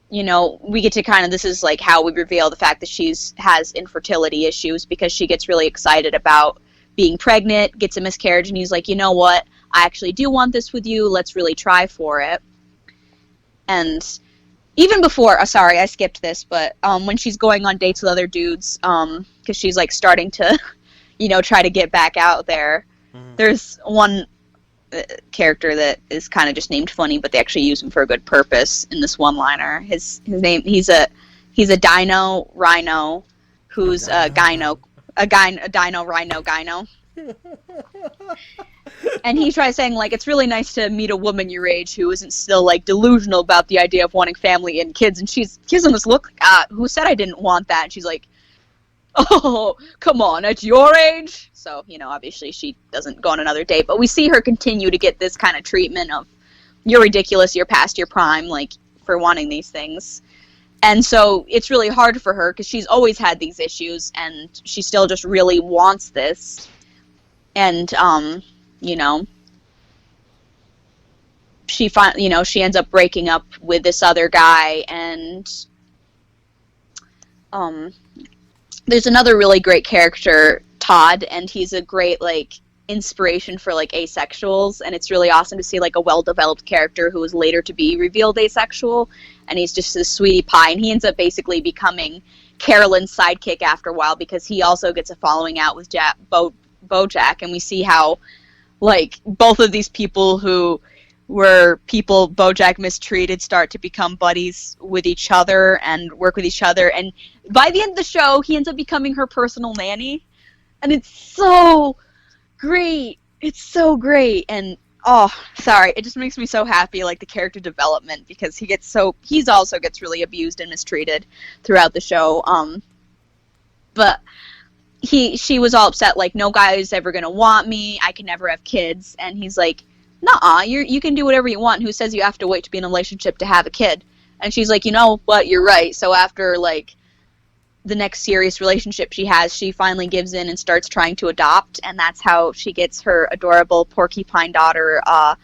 we get to kind of, this is like how we reveal the fact that has infertility issues because she gets really excited about being pregnant, gets a miscarriage, and he's like, you know what, I actually do want this with you, let's really try for it. And even before, sorry, I skipped this, but when she's going on dates with other dudes, because she's like starting to, try to get back out there, there's one character that is kind of just named funny, but they actually use him for a good purpose in this one-liner. His name, he's a dino rhino who's a dino rhino gyno. And he tries saying, like, it's really nice to meet a woman your age who isn't still, like, delusional about the idea of wanting family and kids. And she gives him this look, who said I didn't want that? And she's like, oh, come on, at your age? So, obviously she doesn't go on another date. But we see her continue to get this kind of treatment of, you're ridiculous, you're past your prime, like, for wanting these things. And so it's really hard for her because she's always had these issues and she still just really wants this. And, she ends up breaking up with this other guy, and there's another really great character, Todd, and he's a great, like, inspiration for, like, asexuals, and it's really awesome to see, like, a well-developed character who is later to be revealed asexual, and he's just this sweetie pie, and he ends up basically becoming Carolyn's sidekick after a while because he also gets a following out with Bojack, and we see how, like, both of these people who were people Bojack mistreated start to become buddies with each other and work with each other, and by the end of the show, he ends up becoming her personal nanny, and it's so great. It's so great, and it just makes me so happy, like, the character development, because he's also gets really abused and mistreated throughout the show, but she was all upset, like, no guy is ever gonna want me, I can never have kids, and he's like, nuh-uh, you can do whatever you want, who says you have to wait to be in a relationship to have a kid? And she's like, you know what, you're right. So after, like, the next serious relationship she has, she finally gives in and starts trying to adopt, and that's how she gets her adorable porcupine daughter, oh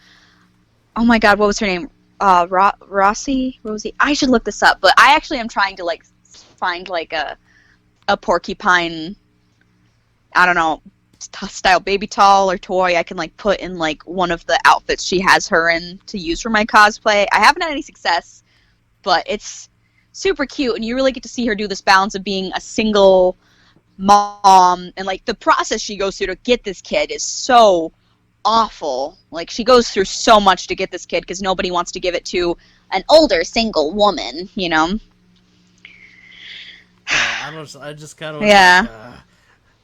my god, what was her name? Rosie? I should look this up, but I actually am trying to, like, find, like, a porcupine, I don't know, style baby doll or toy I can, like, put in, like, one of the outfits she has her in to use for my cosplay. I haven't had any success, but it's super cute, and you really get to see her do this balance of being a single mom, and, like, the process she goes through to get this kid is so awful. Like, she goes through so much to get this kid because nobody wants to give it to an older single woman, I just kind of yeah.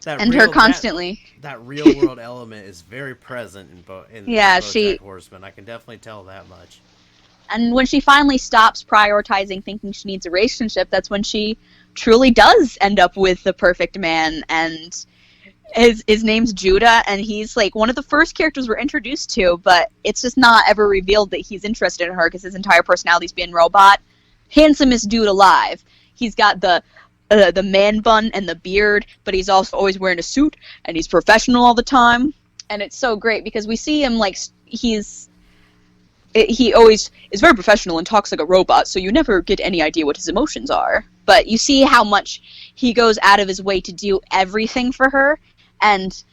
And her constantly. That real world element is very present in BoJack Horseman. I can definitely tell that much. And when she finally stops prioritizing thinking she needs a relationship, that's when she truly does end up with the perfect man. And his name's Judah, and he's, like, one of the first characters we're introduced to, but it's just not ever revealed that he's interested in her because his entire personality's being robot. Handsomest dude alive. He's got the man bun and the beard, but he's also always wearing a suit, and he's professional all the time, and it's so great because we see him, like, he always is very professional and talks like a robot, so you never get any idea what his emotions are, but you see how much he goes out of his way to do everything for her, and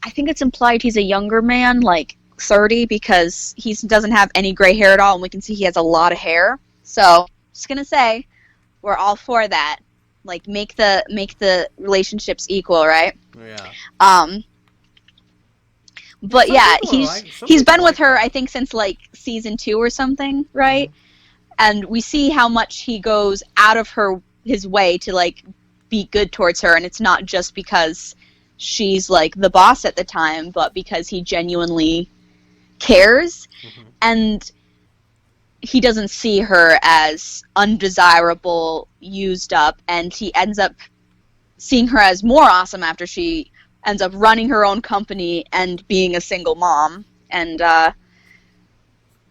I think it's implied he's a younger man, like 30, because he doesn't have any gray hair at all, and we can see he has a lot of hair, so just gonna say, we're all for that. Like, make the relationships equal, right? Yeah. But yeah, he's been with her, I think, since, like, season 2 or something, right? Mm-hmm. And we see how much he goes out of his way to, like, be good towards her, and it's not just because she's, like, the boss at the time, but because he genuinely cares, and he doesn't see her as undesirable, used up, and he ends up seeing her as more awesome after she ends up running her own company and being a single mom. And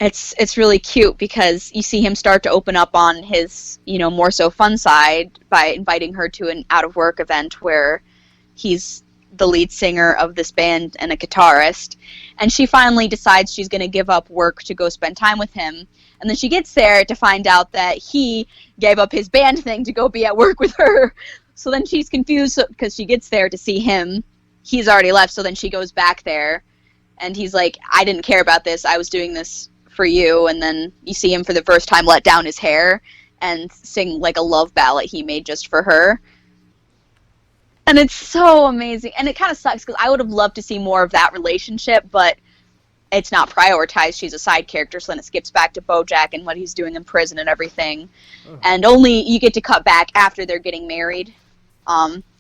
it's really cute because you see him start to open up on his, more so fun side by inviting her to an out of work event where he's the lead singer of this band and a guitarist. And she finally decides she's going to give up work to go spend time with him. And then she gets there to find out that he gave up his band thing to go be at work with her. So then she's confused because she gets there to see him. He's already left, so then she goes back there. And he's like, I didn't care about this. I was doing this for you. And then you see him for the first time let down his hair and sing like a love ballad he made just for her. And it's so amazing. And it kind of sucks because I would have loved to see more of that relationship, but it's not prioritized. She's a side character, so then it skips back to Bojack and what he's doing in prison and everything. Oh. And only you get to cut back after they're getting married.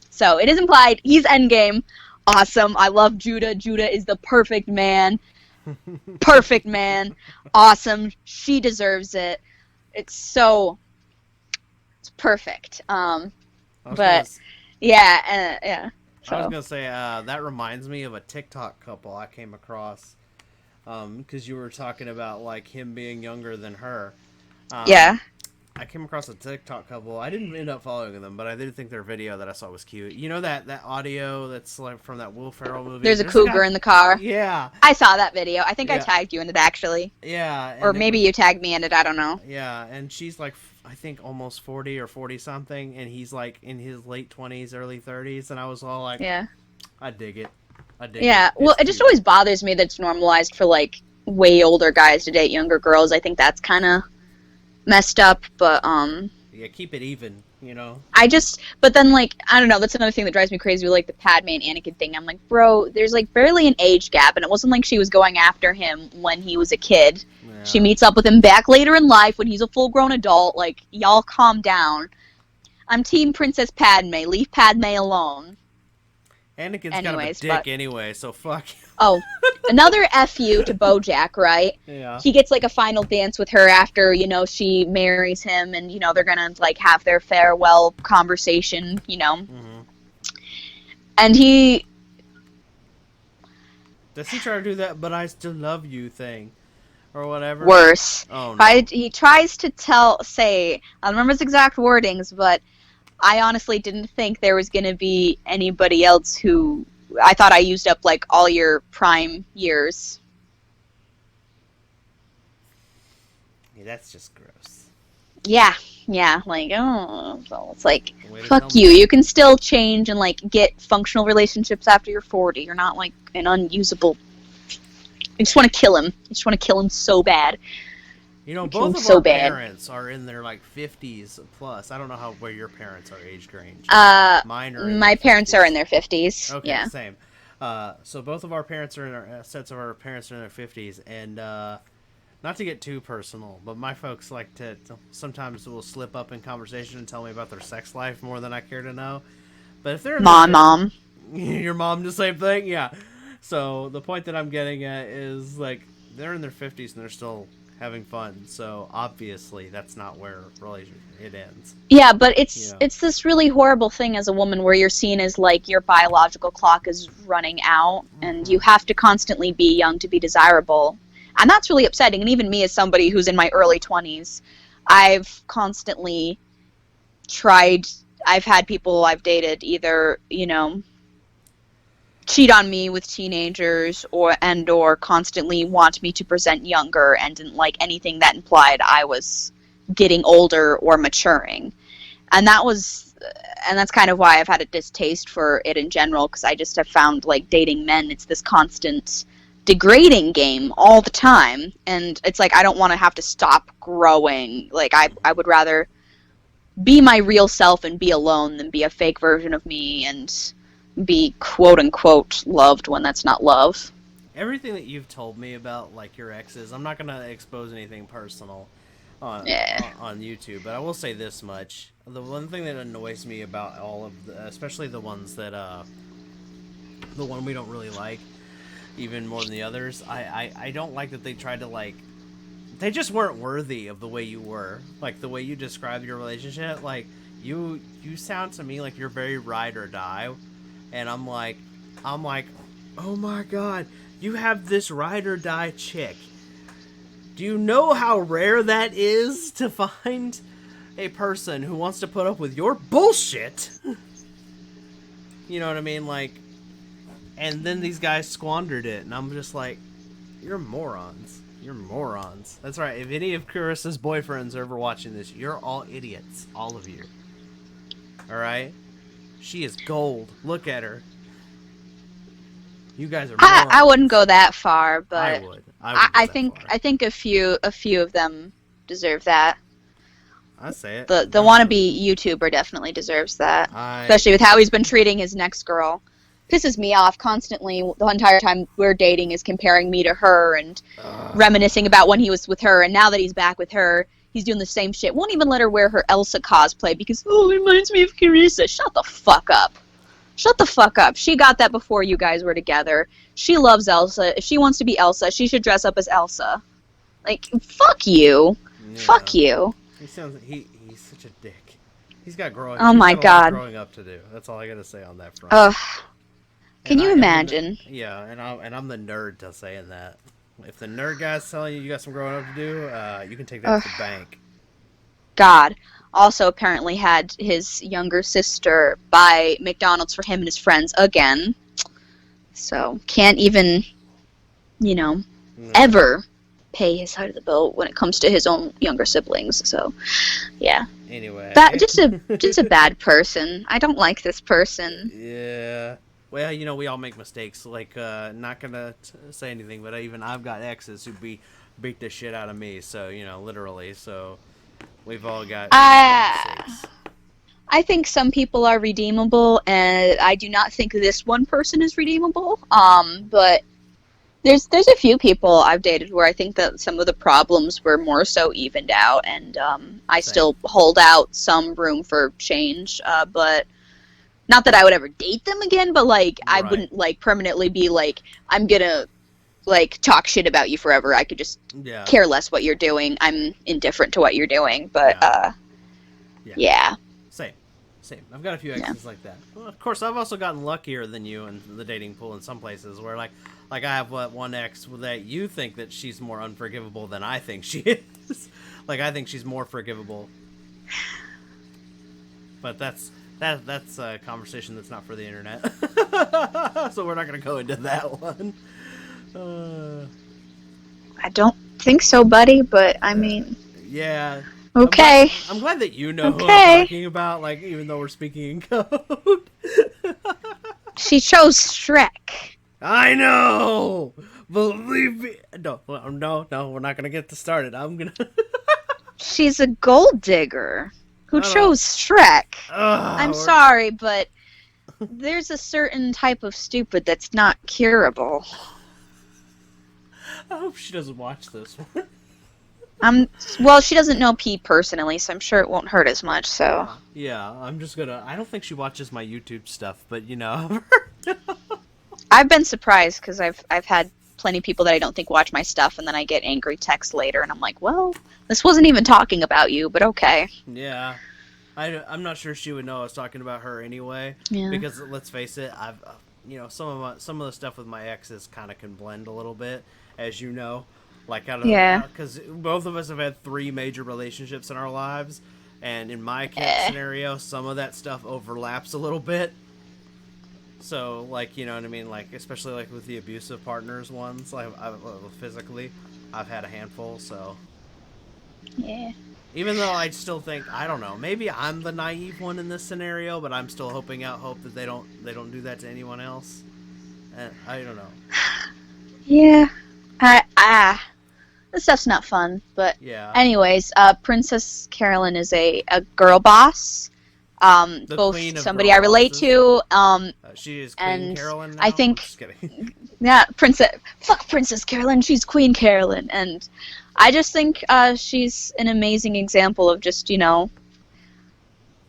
So it is implied he's endgame. Awesome. I love Judah. Judah is the perfect man. Perfect man. Awesome. She deserves it. It's perfect. But yeah. So. I was gonna say that reminds me of a TikTok couple I came across because you were talking about like him being younger than her. Yeah. I came across a TikTok couple. I didn't end up following them, but I did think their video that I saw was cute. You know that audio that's like from that Will Ferrell movie? There's a cougar in the car. Yeah. I saw that video. I think I tagged you in it, actually. Yeah. Or maybe you tagged me in it. I don't know. Yeah, and she's like, I think almost 40 or 40-something, and he's like in his late 20s, early 30s, and I was all like, yeah, I dig it. Yeah, well, it just always bothers me that it's normalized for like way older guys to date younger girls. I think that's kind of messed up, but yeah, keep it even, but then like I don't know, that's another thing that drives me crazy with like the Padme and Anakin thing. I'm like, bro, there's like barely an age gap, and it wasn't like she was going after him when he was a kid. Yeah. She meets up with him back later in life when he's a full-grown adult. Like, y'all calm down. I'm team Princess Padme. Leave Padme alone. Anakin's kind of a dick anyway, so fuck. Oh, another F you to Bojack, right? Yeah. He gets like a final dance with her after, she marries him, and, they're gonna like have their farewell conversation, Mm-hmm. And does he try to do that, but I still love you thing? Or whatever? Worse. Oh, no. He tries to say, I don't remember his exact wordings, but I honestly didn't think there was going to be anybody else who... I thought I used up, like, all your prime years. Yeah, that's just gross. Yeah, like, so it's like, fuck you. You can still change and, like, get functional relationships after you're 40. You're not, like, an unusable... I just want to kill him. I just want to kill him so bad. Both of our parents are in their like 50s plus. I don't know where your parents are age range. Mine are. My parents are in their 50s. Okay, yeah. Same. So both of our parents are in our sets of our parents are in their 50s, and not to get too personal, but my folks like to sometimes will slip up in conversation and tell me about their sex life more than I care to know. But if they're mom, your mom, the same thing, yeah. So the point that I'm getting at is like they're in their 50s and they're still having fun. So obviously that's not where it ends. Yeah, but it's this really horrible thing as a woman where you're seen as like your biological clock is running out, mm-hmm. and you have to constantly be young to be desirable. And that's really upsetting. And even me as somebody who's in my early 20s, I've constantly I've had people I've dated either, cheat on me with teenagers or constantly want me to present younger and didn't like anything that implied I was getting older or maturing. And that's kind of why I've had a distaste for it in general, because I just have found like dating men, it's this constant degrading game all the time, and it's like I don't want to have to stop growing. Like I would rather be my real self and be alone than be a fake version of me and be quote-unquote loved when that's not love. Everything that you've told me about like your exes, I'm not going to expose anything personal on YouTube, but I will say this much. The one thing that annoys me about all of especially the ones that the one we don't really like even more than the others, I don't like that they tried to like they just weren't worthy of the way you were. Like the way you described your relationship, like you sound to me like you're very ride or die. And I'm like, oh my god, you have this ride or die chick Do you know how rare that is to find a person who wants to put up with your bullshit? You know what I mean? Like, and then these guys squandered it, and I'm just like, you're morons. You're morons. That's right. If any of Carissa's boyfriends are ever watching this, you're all idiots. All of you. Alright? She is gold. Look at her. You guys are morons. I wouldn't go that far, but I would. I think a few of them deserve that. I say it. The wannabe YouTuber definitely deserves that, especially with how he's been treating his next girl. Pisses me off constantly. The entire time we're dating is comparing me to her and reminiscing about when he was with her, and now that he's back with her, he's doing the same shit. Won't even let her wear her Elsa cosplay because, oh, it reminds me of Carissa. Shut the fuck up. Shut the fuck up. She got that before you guys were together. She loves Elsa. If she wants to be Elsa, she should dress up as Elsa. Like, fuck you. Yeah. Fuck you. He sounds like he's such a dick. He's got growing. Oh my god. Growing up to do. That's all I gotta say on that front. Ugh. Can you imagine? Yeah, and I'm the nerd to saying that. If the nerd guy's telling you got some growing up to do, you can take that to the bank. God. Also apparently had his younger sister buy McDonald's for him and his friends again. So can't even, ever pay his side of the bill when it comes to his own younger siblings. So, yeah. Anyway. Just a bad person. I don't like this person. Yeah. Well, we all make mistakes. Like, not gonna say anything, but I've got exes who beat the shit out of me. So, literally. So, we've all got mistakes. I think some people are redeemable, and I do not think this one person is redeemable. But there's a few people I've dated where I think that some of the problems were more so evened out, and I still hold out some room for change. But not that I would ever date them again, but I wouldn't permanently be I'm gonna talk shit about you forever. I could just care less what you're doing. I'm indifferent to what you're doing, but yeah. Same. I've got a few exes like that. Well, of course, I've also gotten luckier than you in the dating pool in some places where like I have one ex that you think that she's more unforgivable than I think she is. I think she's more forgivable. But that's a conversation that's not for the internet. So we're not going to go into that one. I don't think so, buddy, but I mean... Yeah. Okay. I'm glad that you know who I'm talking about, even though we're speaking in code. She chose Shrek. I know! Believe me. No, we're not going to get this started. I'm going to... She's a gold digger who chose Shrek. I'm sorry, but there's a certain type of stupid that's not curable. I hope she doesn't watch this one. Well, she doesn't know P personally, so I'm sure it won't hurt as much, so... Yeah, I'm just gonna... I don't think she watches my YouTube stuff, but, I've been surprised, because I've had plenty of people that I don't think watch my stuff, and then I get angry texts later, and I'm like, well, this wasn't even talking about you, but okay. Yeah. I'm not sure she would know I was talking about her anyway, because, let's face it, I've... some of the stuff with my exes kind of can blend a little bit, as you know. Because both of us have had 3 major relationships in our lives, and in my scenario, some of that stuff overlaps a little bit. So, you know what I mean? Especially with the abusive partners ones, physically, I've had a handful. So, yeah. Even though I still think, I don't know, maybe I'm the naive one in this scenario, but I'm still hoping out hope that they don't do that to anyone else. I don't know. Yeah. This stuff's not fun, but anyways, Princess Carolyn is a girl boss. Both somebody I relate to. She is Queen Carolyn now? I think. Just kidding. Yeah, fuck Princess Carolyn. She's Queen Carolyn, and I just think she's an amazing example of just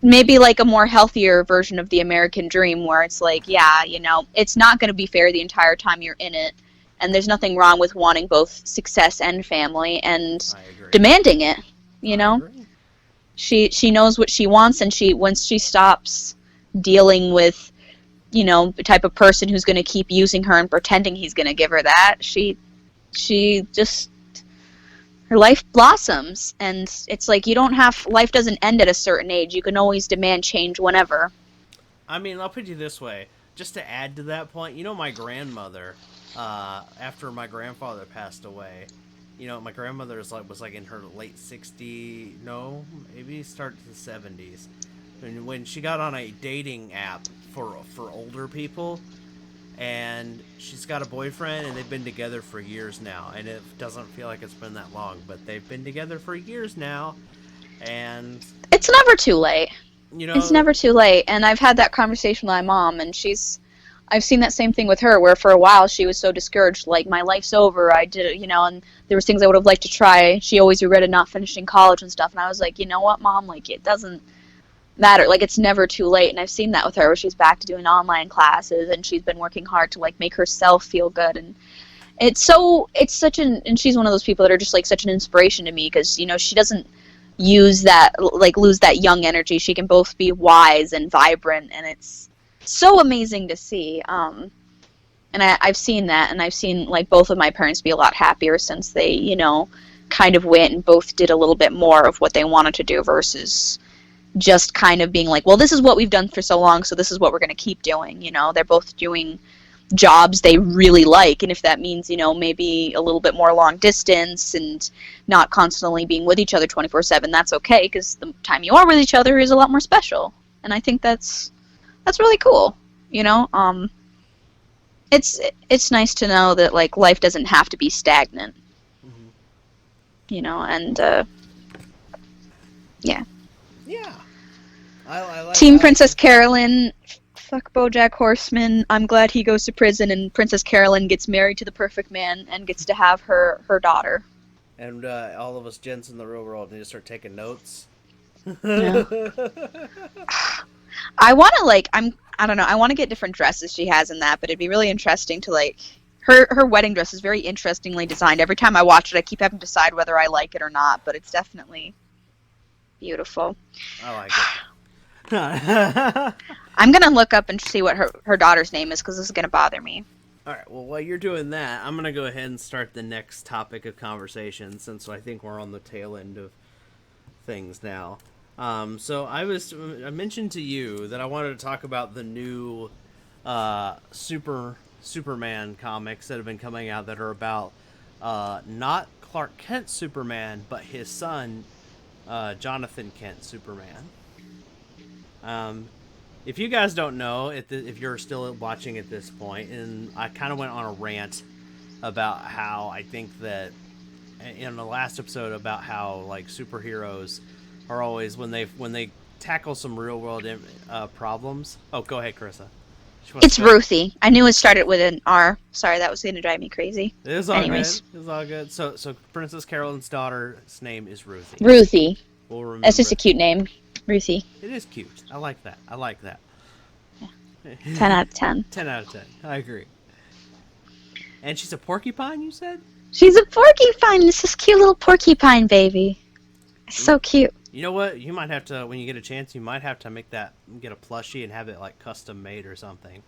maybe a more healthier version of the American dream, where it's it's not going to be fair the entire time you're in it. And there's nothing wrong with wanting both success and family and demanding it, She knows what she wants, and once she stops dealing with, the type of person who's going to keep using her and pretending he's going to give her that, she just her life blossoms, and it's like you don't have life doesn't end at a certain age. You can always demand change whenever. I mean, I'll put you this way, just to add to that point. My grandmother, after my grandfather passed away, my grandmother was like in her late 60s, no, maybe start to the 70s. And when she got on a dating app for older people, and she's got a boyfriend, and they've been together for years now, and it doesn't feel like it's been that long, but they've been together for years now, and It's never too late. you It's know, never too late. And I've had that conversation with my mom, and I've seen that same thing with her, where for a while she was so discouraged, like, my life's over, I did it, and there was things I would have liked to try. She always regretted not finishing college and stuff, and I was like, you know what, Mom, like, it doesn't matter, like, it's never too late. And I've seen that with her, where she's back to doing online classes, and she's been working hard to, like, make herself feel good. And and she's one of those people that are just, like, such an inspiration to me, because, she doesn't lose that young energy. She can both be wise and vibrant, and it's so amazing to see. And I've seen that, and I've seen, like, both of my parents be a lot happier since they, kind of went and both did a little bit more of what they wanted to do, versus just kind of being like, well, this is what we've done for so long, so this is what we're going to keep doing. They're both doing jobs they really like, and if that means, maybe a little bit more long distance and not constantly being with each other 24/7, that's okay, because the time you are with each other is a lot more special. And I think that's really cool. It's nice to know that, like, life doesn't have to be stagnant. And yeah. yeah. I like Team Princess Carolyn, fuck BoJack Horseman. I'm glad he goes to prison, and Princess Carolyn gets married to the perfect man and gets to have her daughter. And all of us gents in the real world need to start taking notes. Yeah. I want to, like, I don't know, I want to get different dresses she has in that, but it'd be really interesting to, like, her wedding dress is very interestingly designed. Every time I watch it, I keep having to decide whether I like it or not, but it's definitely beautiful. I like it. I'm going to look up and see what her daughter's name is, because this is going to bother me. All right, well, while you're doing that, I'm going to go ahead and start the next topic of conversation, since I think we're on the tail end of things now. So I mentioned to you that I wanted to talk about the new Superman comics that have been coming out, that are about not Clark Kent Superman, but his son, Jonathan Kent Superman. If you guys don't know, if you're still watching at this point, and I kind of went on a rant about how I think that in the last episode, about how, like, superheroes are always, when they tackle some real world problems. Oh, go ahead, Carissa. It's Ruthie. I knew it started with an R. Sorry, that was going to drive me crazy. It is all Anyways. good. It's all good. So Princess Carolyn's daughter's name is Ruthie. Ruthie. We'll remember. That's just a cute name. Ruthie. It is cute. I like that. Yeah. 10 out of 10. 10 out of 10. I agree. And she's a porcupine, you said? She's a porcupine. It's this cute little porcupine baby. It's so cute. You know what? You might have to, when you get a chance, you might have to get a plushie and have it, like, custom made or something.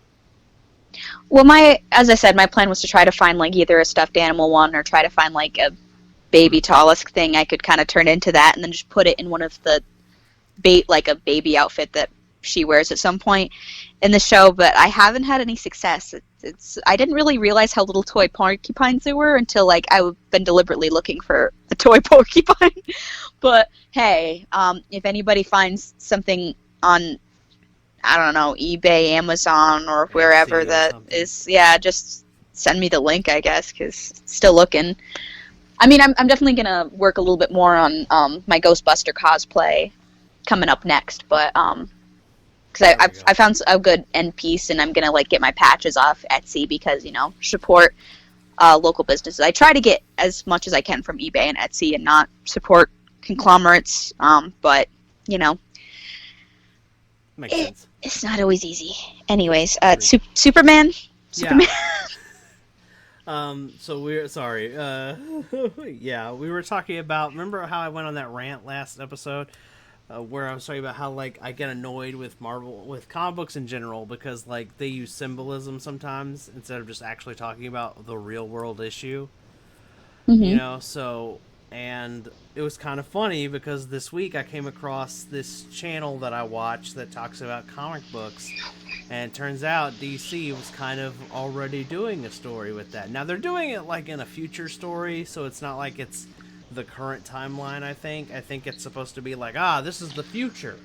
Well, as I said, my plan was to try to find, like, either a stuffed animal one, or try to find, like, a baby Talisk thing I could kind of turn into that, and then just put it in one of the like a baby outfit that she wears at some point in the show. But I haven't had any success. I didn't really realize how little toy porcupines there were until, like, I've been deliberately looking for a toy porcupine. But hey, if anybody finds something on, I don't know, eBay, Amazon, or wherever that is, yeah, just send me the link, I guess, because still looking. I mean, I'm definitely gonna work a little bit more on my Ghostbuster cosplay coming up next, but because I found a good end piece, and I'm gonna, like, get my patches off Etsy, because, support local businesses. I try to get as much as I can from eBay and Etsy, and not support conglomerates, but Makes sense. It's not always easy. Anyways, Superman. Yeah. So we're sorry. Yeah, we were talking about. Remember how I went on that rant last episode, where I was talking about how, like, I get annoyed with comic books in general, because, like, they use symbolism sometimes instead of just actually talking about the real world issue. Mm-hmm. So, and it was kind of funny because this week I came across this channel that I watch that talks about comic books, and it turns out DC was kind of already doing a story with that. Now they're doing it like in a future story, so it's not like it's the current timeline. I think it's supposed to be like, this is the future.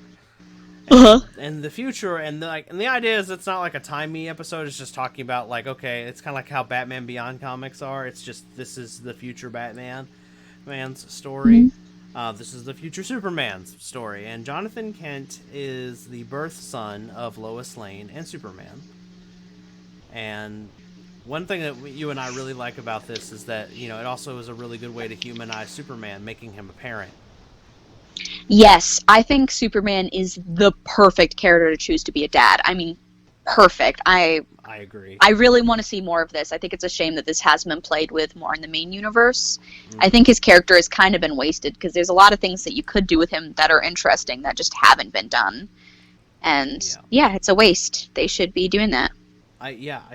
And the future, and the idea is it's not like a Time Me episode. It's just talking about like, okay, it's kind of like how Batman Beyond comics are. It's just this is the future Man's story. This is the future Superman's story, and Jonathan Kent is the birth son of Lois Lane and Superman. And one thing that you and I really like about this is that it also is a really good way to humanize Superman, making him a parent. Yes, I think Superman is the perfect character to choose to be a dad. I mean, perfect. I agree. I really want to see more of this. I think it's a shame that this hasn't been played with more in the main universe. I think his character has kind of been wasted because there's a lot of things that you could do with him that are interesting that just haven't been done. And yeah, it's a waste. They should be doing that. I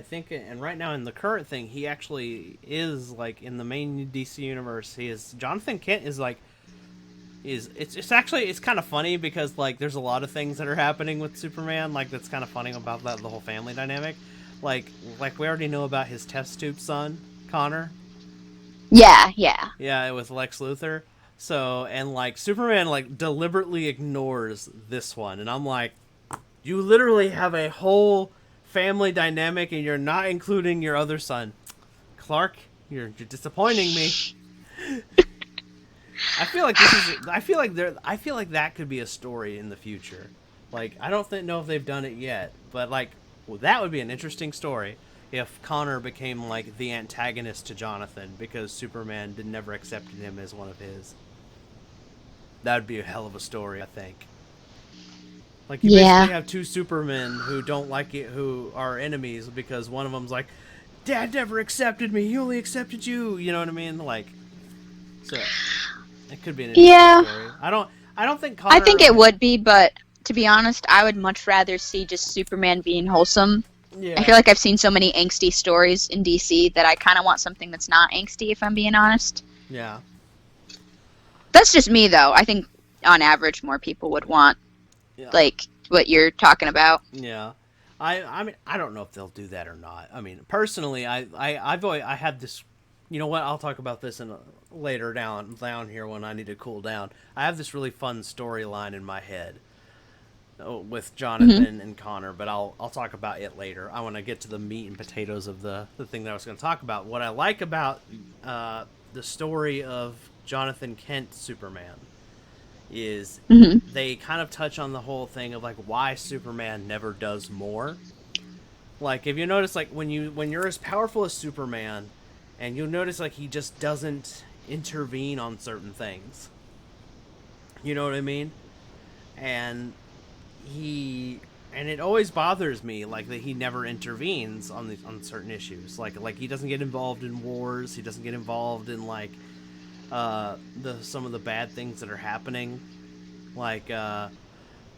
think, and right now in the current thing, he actually is like in the main DC universe. Jonathan Kent is like. It's actually kind of funny because like there's a lot of things that are happening with Superman like that's kind of funny about the whole family dynamic, like we already know about his test tube son Connor. Yeah, with Lex Luthor. So and like Superman like deliberately ignores this one, and I'm like, you literally have a whole family dynamic and you're not including your other son, Clark. You're disappointing me. I feel like that could be a story in the future. Like I don't know if they've done it yet, but like that would be an interesting story if Connor became like the antagonist to Jonathan because Superman never accepted him as one of his. That would be a hell of a story, I think. Like you basically have two Supermen who don't like it, who are enemies because one of them's like, Dad never accepted me. He only accepted you. You know what I mean? Like, so. It could be an interesting story. I don't think Connor... I think it would be, but to be honest, I would much rather see just Superman being wholesome. Yeah. I feel like I've seen so many angsty stories in DC that I kind of want something that's not angsty, if I'm being honest. Yeah. That's just me, though. I think, on average, more people would want, like, what you're talking about. Yeah. I mean, I don't know if they'll do that or not. I mean, personally, I had this... You know what? I'll talk about this later down here when I need to cool down. I have this really fun storyline in my head with Jonathan and Connor, but I'll talk about it later. I want to get to the meat and potatoes of the thing that I was going to talk about. What I like about the story of Jonathan Kent Superman is they kind of touch on the whole thing of like why Superman never does more. Like if you notice, like when you're as powerful as Superman. And you'll notice, like, he just doesn't intervene on certain things. You know what I mean? And it always bothers me, like, that he never intervenes on certain issues. Like he doesn't get involved in wars. He doesn't get involved in, like, some of the bad things that are happening. Like,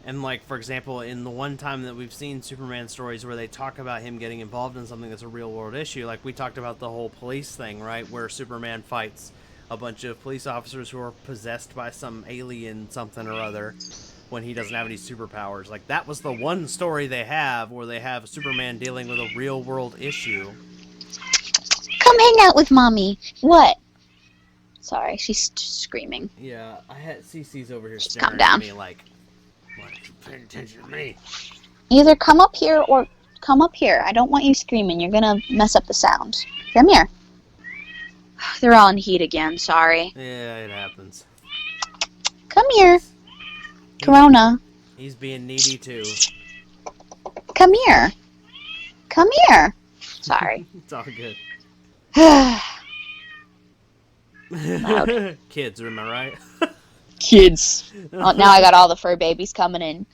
and, like, for example, in the one time that we've seen Superman stories where they talk about him getting involved in something that's a real-world issue, like we talked about the whole police thing, right, where Superman fights a bunch of police officers who are possessed by some alien something or other when he doesn't have any superpowers. Like, that was the one story they have where they have Superman dealing with a real-world issue. Come hang out with Mommy. What? Sorry, she's screaming. Yeah, Cece's over here just staring at me like... Paying attention to me. Either come up here or come up here. I don't want you screaming. You're gonna mess up the sound. Come here. They're all in heat again. Sorry. Yeah, it happens. Come here. Corona. He's being needy too. Come here. Come here. Sorry. It's all good. Loud. Kids, am I right? Kids. Well, now I got all the fur babies coming in.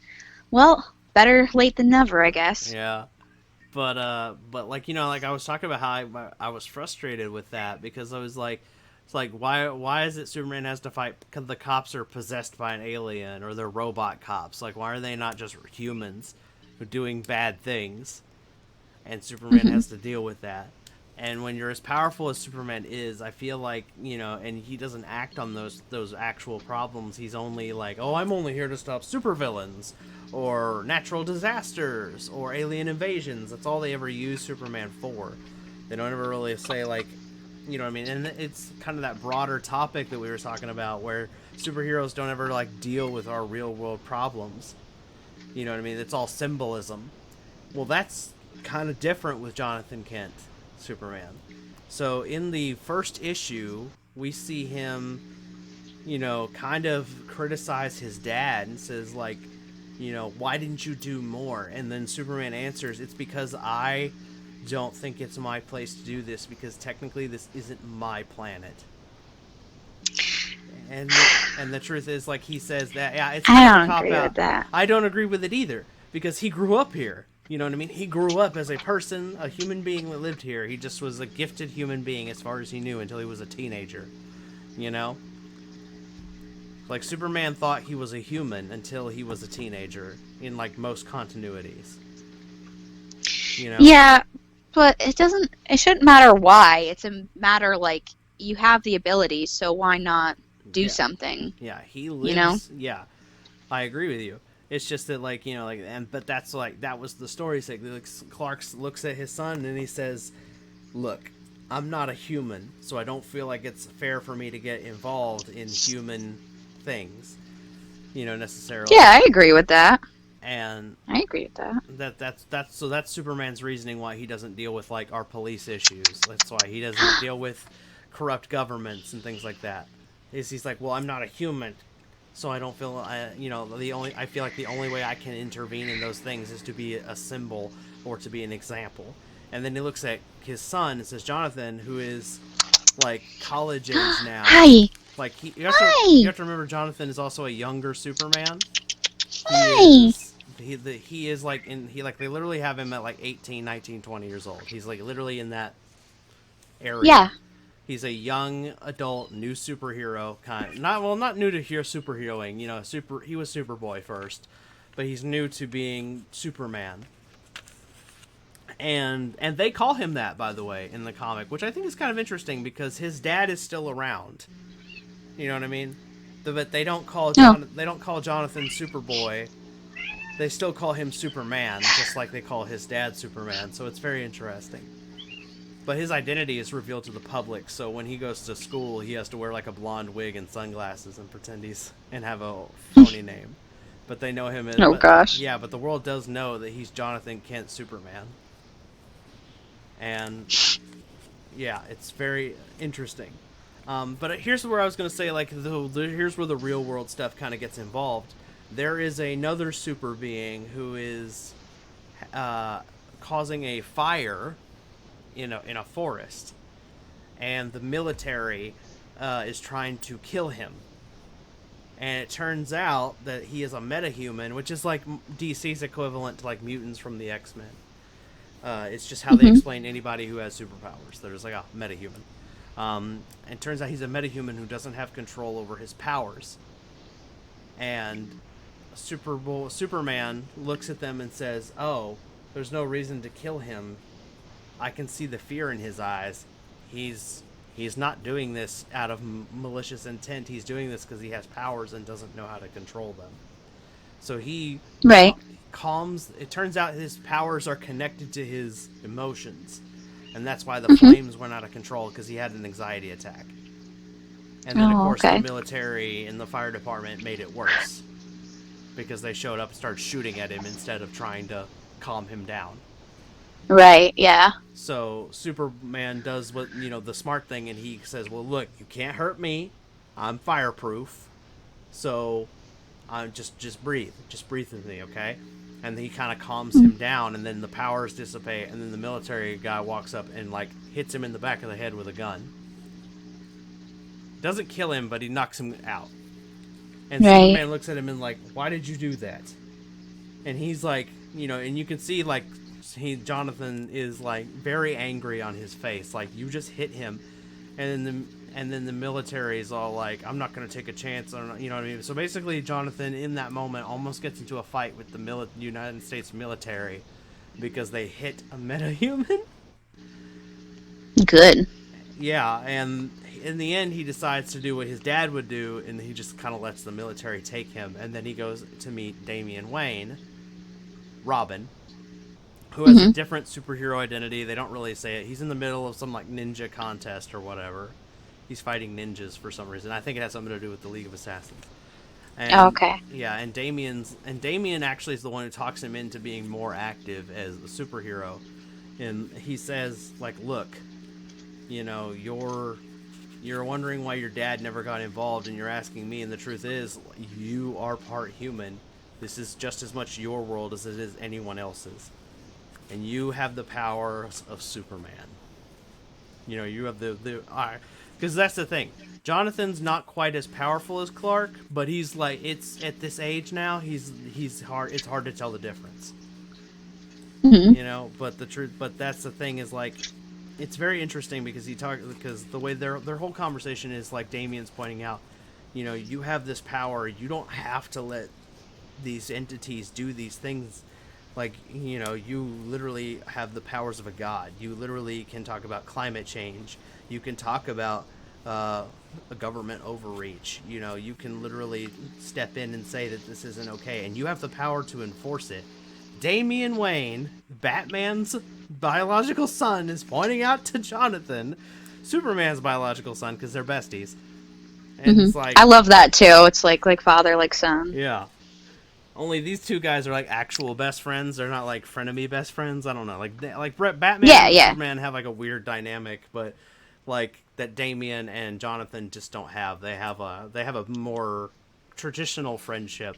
Well, better late than never, I guess. Yeah. But like, you know, like I was talking about how I was frustrated with that because I was like, it's like, why is it Superman has to fight because the cops are possessed by an alien or they're robot cops? Like, why are they not just humans who are doing bad things? And Superman has to deal with that. And when you're as powerful as Superman is, I feel like, and he doesn't act on those actual problems. He's only like, oh, I'm only here to stop supervillains or natural disasters or alien invasions. That's all they ever use Superman for. They don't ever really say, like, you know what I mean? And it's kind of that broader topic that we were talking about where superheroes don't ever, like, deal with our real world problems. You know what I mean? It's all symbolism. Well, that's kind of different with Jonathan Kent, Superman. So in the first issue, we see him, kind of criticize his dad and says, like, why didn't you do more? And then Superman answers, it's because I don't think it's my place to do this, because technically this isn't my planet. And the truth is, like, he says that, yeah, it's kind of a cop-out. I don't agree with that. I don't agree with it either, because he grew up here. You know what I mean? He grew up as a person, a human being that lived here. He just was a gifted human being as far as he knew until he was a teenager. You know? Like, Superman thought he was a human until he was a teenager in, like, most continuities. You know? Yeah, but it shouldn't matter why. It's a matter, like, you have the ability, so why not do something? Yeah, he lives, yeah, I agree with you. It's just that, like, but that's, like, that was the story's sake. Like, Clark looks at his son and he says, look, I'm not a human, so I don't feel like it's fair for me to get involved in human things, necessarily. Yeah, I agree with that. And I agree with that. That's Superman's reasoning why he doesn't deal with, like, our police issues. That's why he doesn't deal with corrupt governments and things like that. He's like, well, I'm not a human, so I don't feel, I feel like the only way I can intervene in those things is to be a symbol or to be an example. And then he looks at his son and says, Jonathan, who is, like, college age now. Hi. Like, you have to remember, Jonathan is also a younger Superman. Hi. He is like, they literally have him at, like, 18, 19, 20 years old. He's, like, literally in that area. Yeah. He's a young adult new superhero not new to superheroing. He was Superboy first, but he's new to being Superman. And they call him that, by the way, in the comic, which I think is kind of interesting because his dad is still around. You know what I mean? But they don't call Jonathan Superboy. They still call him Superman, just like they call his dad Superman. So it's very interesting. But his identity is revealed to the public, so when he goes to school, he has to wear, like, a blonde wig and sunglasses and pretend and have a phony name. But they know him as... Gosh. Yeah, but the world does know that he's Jonathan Kent Superman. And, yeah, it's very interesting. But here's where I was going to say, like, here's where the real-world stuff kind of gets involved. There is another super being who is causing a fire in a forest, and the military is trying to kill him. And it turns out that he is a metahuman, which is like DC's equivalent to, like, mutants from the X-Men. It's just how they explain anybody who has superpowers. They're just like, oh, metahuman. And it turns out he's a metahuman who doesn't have control over his powers. And Superman looks at them and says, oh, there's no reason to kill him. I can see the fear in his eyes. He's not doing this out of malicious intent. He's doing this because he has powers and doesn't know how to control them. So he calms. It turns out his powers are connected to his emotions, and that's why the flames went out of control, because he had an anxiety attack. And then, of course, the military and the fire department made it worse because they showed up and started shooting at him instead of trying to calm him down. Right, yeah. So Superman does the smart thing, and he says, well, look, you can't hurt me. I'm fireproof. So just breathe. Just breathe with me, okay? And he kind of calms him down, and then the powers dissipate, and then the military guy walks up and, like, hits him in the back of the head with a gun. Doesn't kill him, but he knocks him out. And Superman looks at him and, like, why did you do that? And he's like, and you can see, like, Jonathan is, like, very angry on his face, like, you just hit him, and then the military is all like, I'm not going to take a chance on, you know what I mean? So basically, Jonathan in that moment almost gets into a fight with the United States military because they hit a metahuman. Good. Yeah, and in the end, he decides to do what his dad would do, and he just kind of lets the military take him. And then he goes to meet Damian Wayne, Robin, who has a Hmm. different superhero identity. They don't really say it. He's in the middle of some like ninja contest or whatever. He's fighting ninjas for some reason. I think it has something to do with the League of Assassins. And Okay. yeah, and Damian actually is the one who talks him into being more active as a superhero. And he says like, "Look, you're wondering why your dad never got involved, and you're asking me, and the truth is you are part human. This is just as much your world as it is anyone else's, and you have the powers of Superman. You have the because that's the thing. Jonathan's not quite as powerful as Clark, but he's like, it's at this age now, he's hard, it's hard to tell the difference. Hmm. But that's the thing, is like, it's very interesting because because the way their whole conversation is, like Damian's pointing out, you have this power, you don't have to let these entities do these things. Like, you literally have the powers of a god. You literally can talk about climate change. You can talk about a government overreach. You can literally step in and say that this isn't okay, and you have the power to enforce it. Damian Wayne, Batman's biological son, is pointing out to Jonathan, Superman's biological son, because they're besties. And Hmm. it's like, I love that too. It's like father, like son. yeah. Only these two guys are like actual best friends. They're not like frenemy best friends. I don't know. Like Batman Yeah, and yeah. Superman have like a weird dynamic, but like that Damian and Jonathan just don't have. They have a more traditional friendship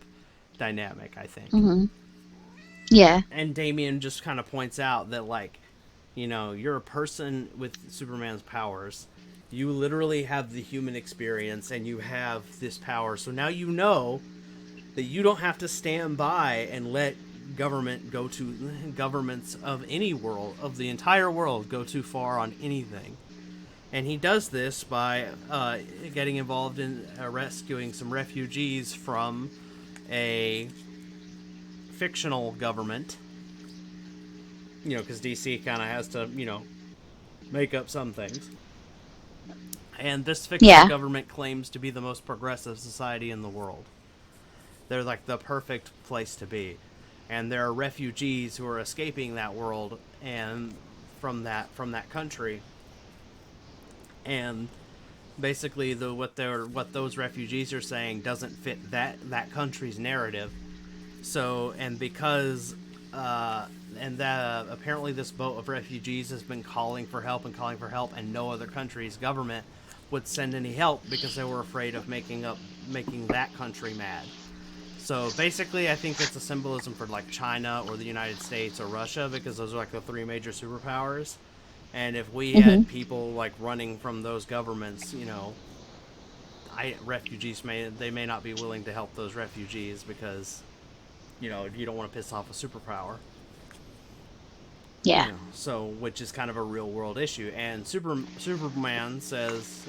dynamic, I think. Hmm. Yeah. And Damian just kind of points out that, like, you're a person with Superman's powers. You literally have the human experience, and you have this power. So now that you don't have to stand by and let governments of any world, of the entire world, go too far on anything. And he does this by getting involved in rescuing some refugees from a fictional government. Because DC kind of has to, make up some things. And this fictional Yeah. government claims to be the most progressive society in the world. They're like the perfect place to be. And there are refugees who are escaping that world and from that country. And basically what those refugees are saying doesn't fit that country's narrative. So, and because apparently this boat of refugees has been calling for help, and no other country's government would send any help because they were afraid of making that country mad. So basically, I think it's a symbolism for like China or the United States or Russia, because those are like the three major superpowers. And if we Hmm. had people like running from those governments, refugees may not be willing to help those refugees because you don't want to piss off a superpower. Yeah. So, which is kind of a real world issue. And Superman says,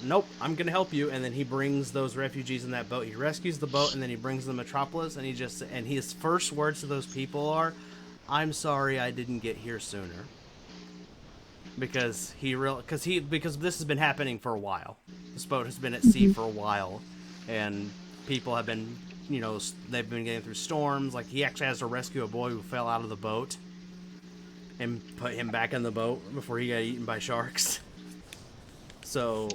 nope, I'm gonna help you. And then he brings those refugees in that boat. He rescues the boat, and then he brings them to Metropolis. And his first words to those people are, "I'm sorry I didn't get here sooner." Because because this has been happening for a while. This boat has been at sea Hmm. for a while, and people have been, they've been getting through storms. Like, he actually has to rescue a boy who fell out of the boat and put him back in the boat before he got eaten by sharks. So,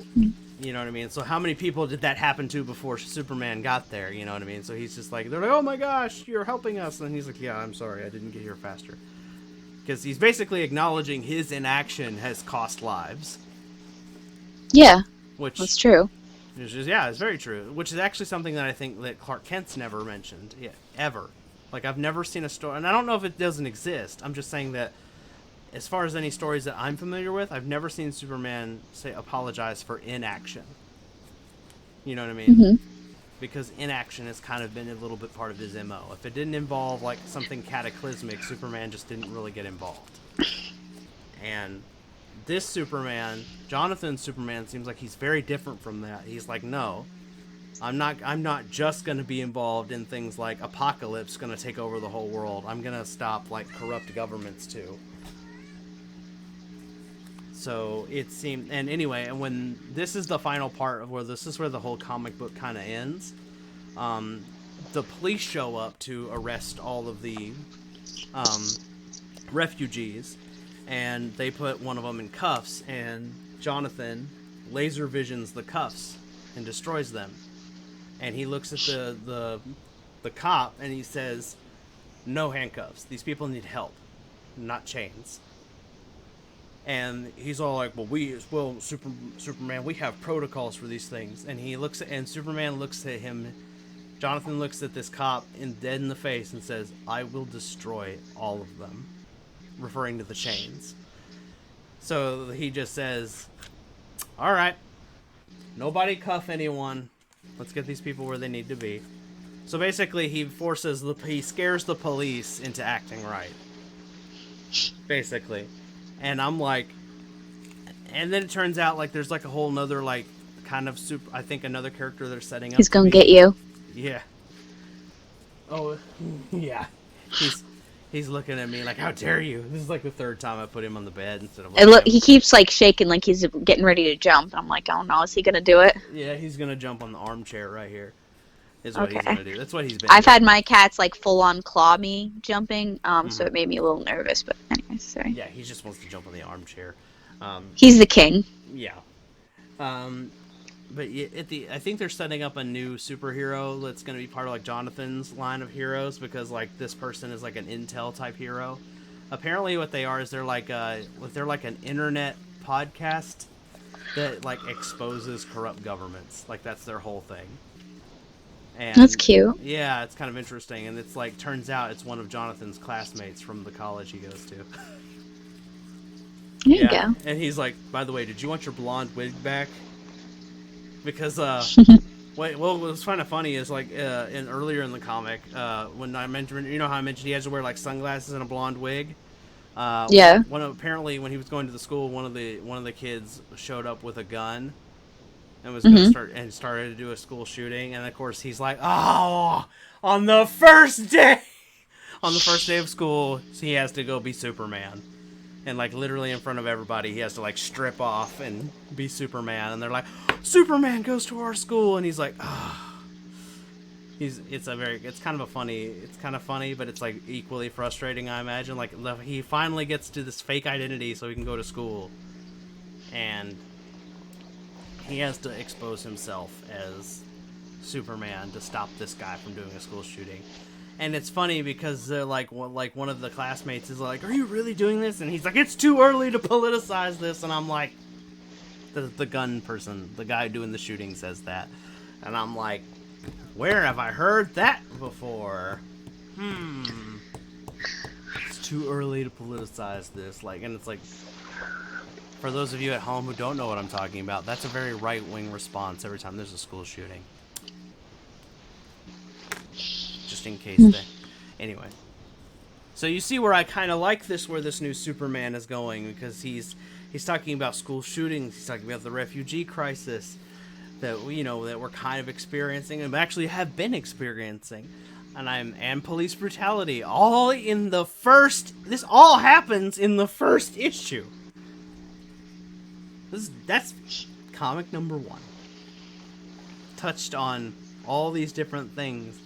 you know what I mean? So how many people did that happen to before Superman got there? You know what I mean? So he's just like, they're like, "Oh my gosh, you're helping us." And he's like, "Yeah, I'm sorry, I didn't get here faster." Because he's basically acknowledging his inaction has cost lives. Yeah. Which That's true. it's very true. Which is actually something that I think that Clark Kent's never mentioned, ever. Like, I've never seen a story, and I don't know if it doesn't exist. I'm just saying that as far as any stories that I'm familiar with, I've never seen Superman apologize for inaction. You know what I mean? Hmm. Because inaction has kind of been a little bit part of his MO. If it didn't involve like something cataclysmic, Superman just didn't really get involved. And this Superman, Jonathan Superman, seems like he's very different from that. He's like, "No, I'm not just going to be involved in things like apocalypse going to take over the whole world. I'm going to stop like corrupt governments too." So it seemed, and anyway, and when this is the final part of where this is where the whole comic book kind of ends. The police show up to arrest all of the refugees, and they put one of them in cuffs, and Jonathan laser visions the cuffs and destroys them. And he looks at the cop and he says, "No handcuffs. These people need help, not chains." And he's all like, "Well, Superman, we have protocols for these things." And he looks at, and Superman looks at him. Jonathan looks at this cop dead in the face and says, "I will destroy all of them," referring to the chains. So he just says, "All right, nobody cuff anyone. Let's get these people where they need to be." So basically, he scares the police into acting right. Basically. And I'm like, and then it turns out like there's like a whole nother like kind of I think another character they're setting up. He's gonna get you. Yeah. Oh, yeah. He's looking at me like, "How dare you?" This is like the third time I put him on the bed instead of. He keeps like shaking like he's getting ready to jump. I'm like, oh no, is he gonna do it? Yeah, he's gonna jump on the armchair right here. Is what he's Okay. gonna do. That's what he's been. I've doing. had my cats like full on claw me jumping, so it made me a little nervous. But anyway, sorry. Yeah, he just wants to jump on the armchair. He's the king. Yeah. But I think they're setting up a new superhero that's going to be part of like Jonathan's line of heroes, because like this person is like an intel type hero. Apparently, what they are is they're like an internet podcast that like exposes corrupt governments. Like that's their whole thing. And That's cute. yeah, it's kind of interesting, and it's like turns out it's one of Jonathan's classmates from the college he goes to. There you go. And he's like, "By the way, did you want your blonde wig back?" Because what was kind of funny is like earlier in the comic, when I mentioned, you know how I mentioned he has to wear like sunglasses and a blonde wig. Yeah. Apparently when he was going to the school, one of the kids showed up with a gun and was going to started to do a school shooting, and of course he's like, "Oh, on the first day of school, he has to go be Superman." And like literally in front of everybody, he has to like strip off and be Superman. And they're like, "Superman goes to our school," and he's like, "Ah." It's kind of funny, but it's like equally frustrating, I imagine. Like he finally gets to this fake identity so he can go to school, and he has to expose himself as Superman to stop this guy from doing a school shooting. And it's funny because they're like one of the classmates is like, "Are you really doing this?" And he's like, "It's too early to politicize this." And I'm like, the gun person, the guy doing the shooting says that. And I'm like, where have I heard that before? It's too early to politicize this. Like, and it's like, for those of you at home who don't know what I'm talking about, that's a very right-wing response every time there's a school shooting. Just in case anyway, so you see where I kind of like where this new Superman is going, because he's talking about school shootings, he's talking about the refugee crisis that that we're kind of experiencing and actually have been experiencing, and police brutality, all in the first. This all happens in the first issue. That's comic number 1. Touched on all these different things.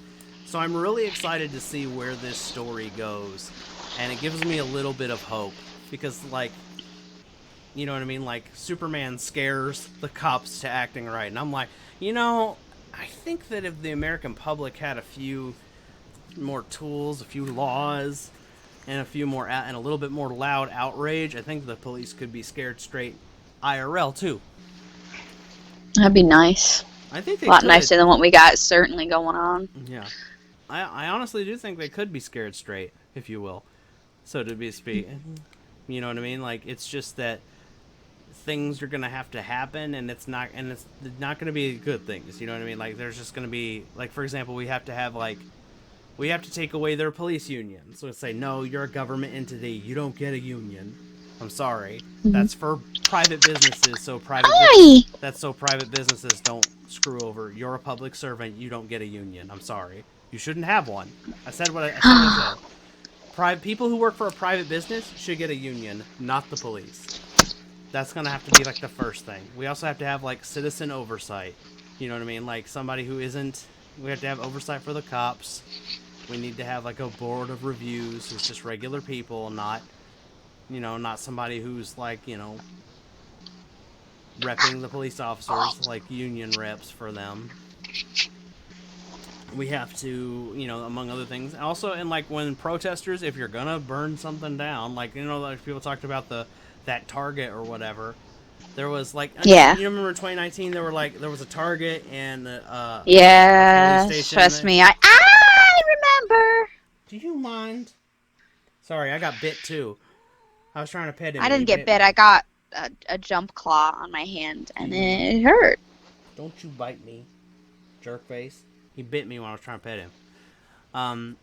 So I'm really excited to see where this story goes, and it gives me a little bit of hope, because like, you know what I mean, like Superman scares the cops to acting right, and I'm like, I think that if the American public had a few more tools, a few laws, and and a little bit more loud outrage, I think the police could be scared straight IRL too. That'd be nice. I think a lot nicer than what we got certainly going on. Yeah. I honestly do think they could be scared straight, if you will, so to speak. You know what I mean? Like, it's just that things are gonna have to happen, and it's not gonna be good things. You know what I mean? Like, there's just gonna be, like, for example, we have to take away their police union. So it's say, "No, you're a government entity. You don't get a union. I'm sorry. That's for private businesses. So private businesses don't screw over. You're a public servant. You don't get a union. I'm sorry. You shouldn't have one." I said what I said. People who work for a private business should get a union, not the police. That's gonna have to be like the first thing. We also have to have like citizen oversight. You know what I mean? Like somebody who isn't. We have to have oversight for the cops. We need to have like a board of reviews who's just regular people, not, not somebody who's like, repping the police officers, like union reps for them. We have to, among other things. Also, and like when protesters, if you're gonna burn something down, like, like people talked about that Target or whatever. There was like, Yeah. You remember in 2019 there was a Target and Yeah, a police station. trust me, I remember. Do you mind? Sorry, I got bit too. I was trying to pet him. I didn't get bit. I got a jump claw on my hand, and it hurt. Don't you bite me, jerk face. He bit me when I was trying to pet him.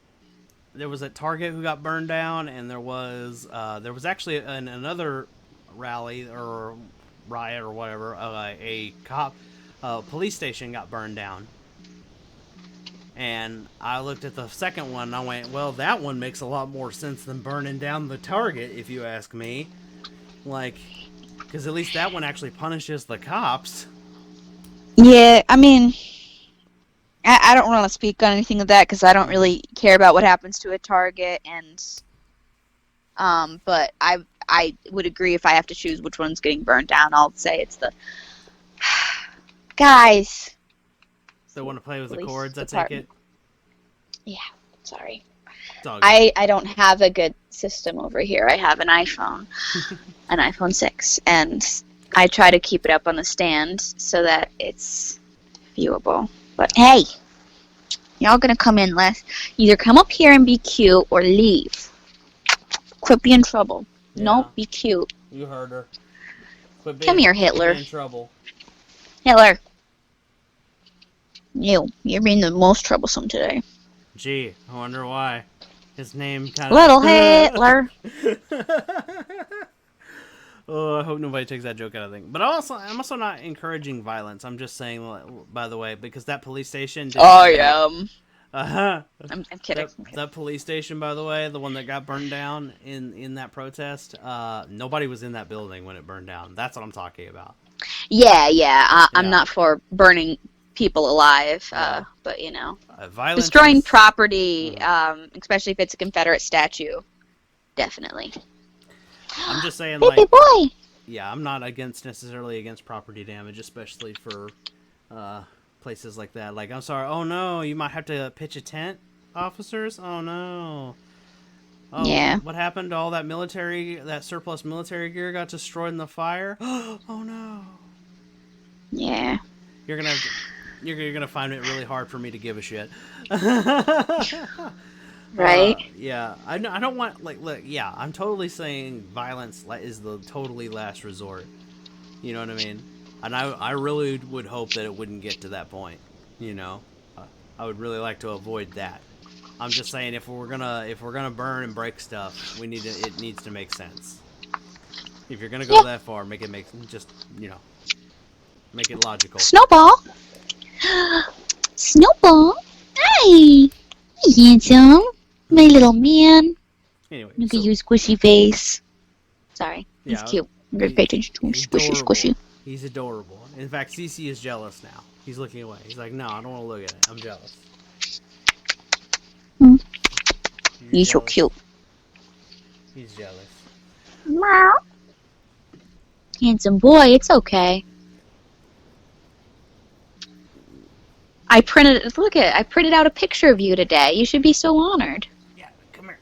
There was a Target who got burned down, and there was actually another rally or riot or whatever. A police station got burned down. And I looked at the second one and I went, well, that one makes a lot more sense than burning down the Target, if you ask me. Like, because at least that one actually punishes the cops. Yeah, I mean, I don't want to speak on anything of that because I don't really care about what happens to a Target, and but I would agree if I have to choose which one's getting burned down, I'll say it's the guys. They want to play with the Police cords, I take department. it? Yeah, sorry. Dog. I don't have a good system over here. I have an iPhone, an iPhone 6, and I try to keep it up on the stand so that it's viewable. But hey, y'all gonna come in less. Either come up here and be cute or leave. Quit being trouble. Yeah. No, be cute. You heard her. Quit Come here, Hitler. In trouble. Hitler. You're being the most troublesome today. Gee, I wonder why. His name kind of... Little Hitler. Oh, I hope nobody takes that joke out of thing. But I'm also not encouraging violence. I'm just saying, by the way, because that police station... I am. Uh-huh. I'm kidding. That police station, by the way, the one that got burned down in that protest, nobody was in that building when it burned down. That's what I'm talking about. Yeah. I'm Yeah. not for burning people alive, Yeah. but Violence destroying is- property, especially if it's a Confederate statue, definitely. I'm just saying, Baby like... boy. Yeah, I'm not necessarily against property damage, especially for places like that. Like, I'm sorry, oh no, you might have to pitch a tent, officers? Oh no. Oh, Yeah. What happened to all that surplus military gear got destroyed in the fire? Oh no. Yeah. You're gonna find it really hard for me to give a shit. Right? Yeah, I don't want, like, look, yeah, I'm totally saying violence is the totally last resort. You know what I mean? And I really would hope that it wouldn't get to that point. I would really like to avoid that. I'm just saying, if we're gonna burn and break stuff, it needs to make sense. If you're gonna go that far, make it logical. Snowball. Snowball. Hi. Hey, handsome. My little man. Anyway, Look at you, squishy face. Sorry. He's Yeah, cute. I'm going to pay attention to him. he's Squishy, adorable. squishy. He's adorable. In fact, Cece is jealous now. He's looking away. He's like, no, I don't want to look at it. I'm jealous. Hmm. You're He's so jealous. cute. He's jealous. Meow. Handsome boy, it's okay. I printed out a picture of you today. You should be so honored. Yeah, come here.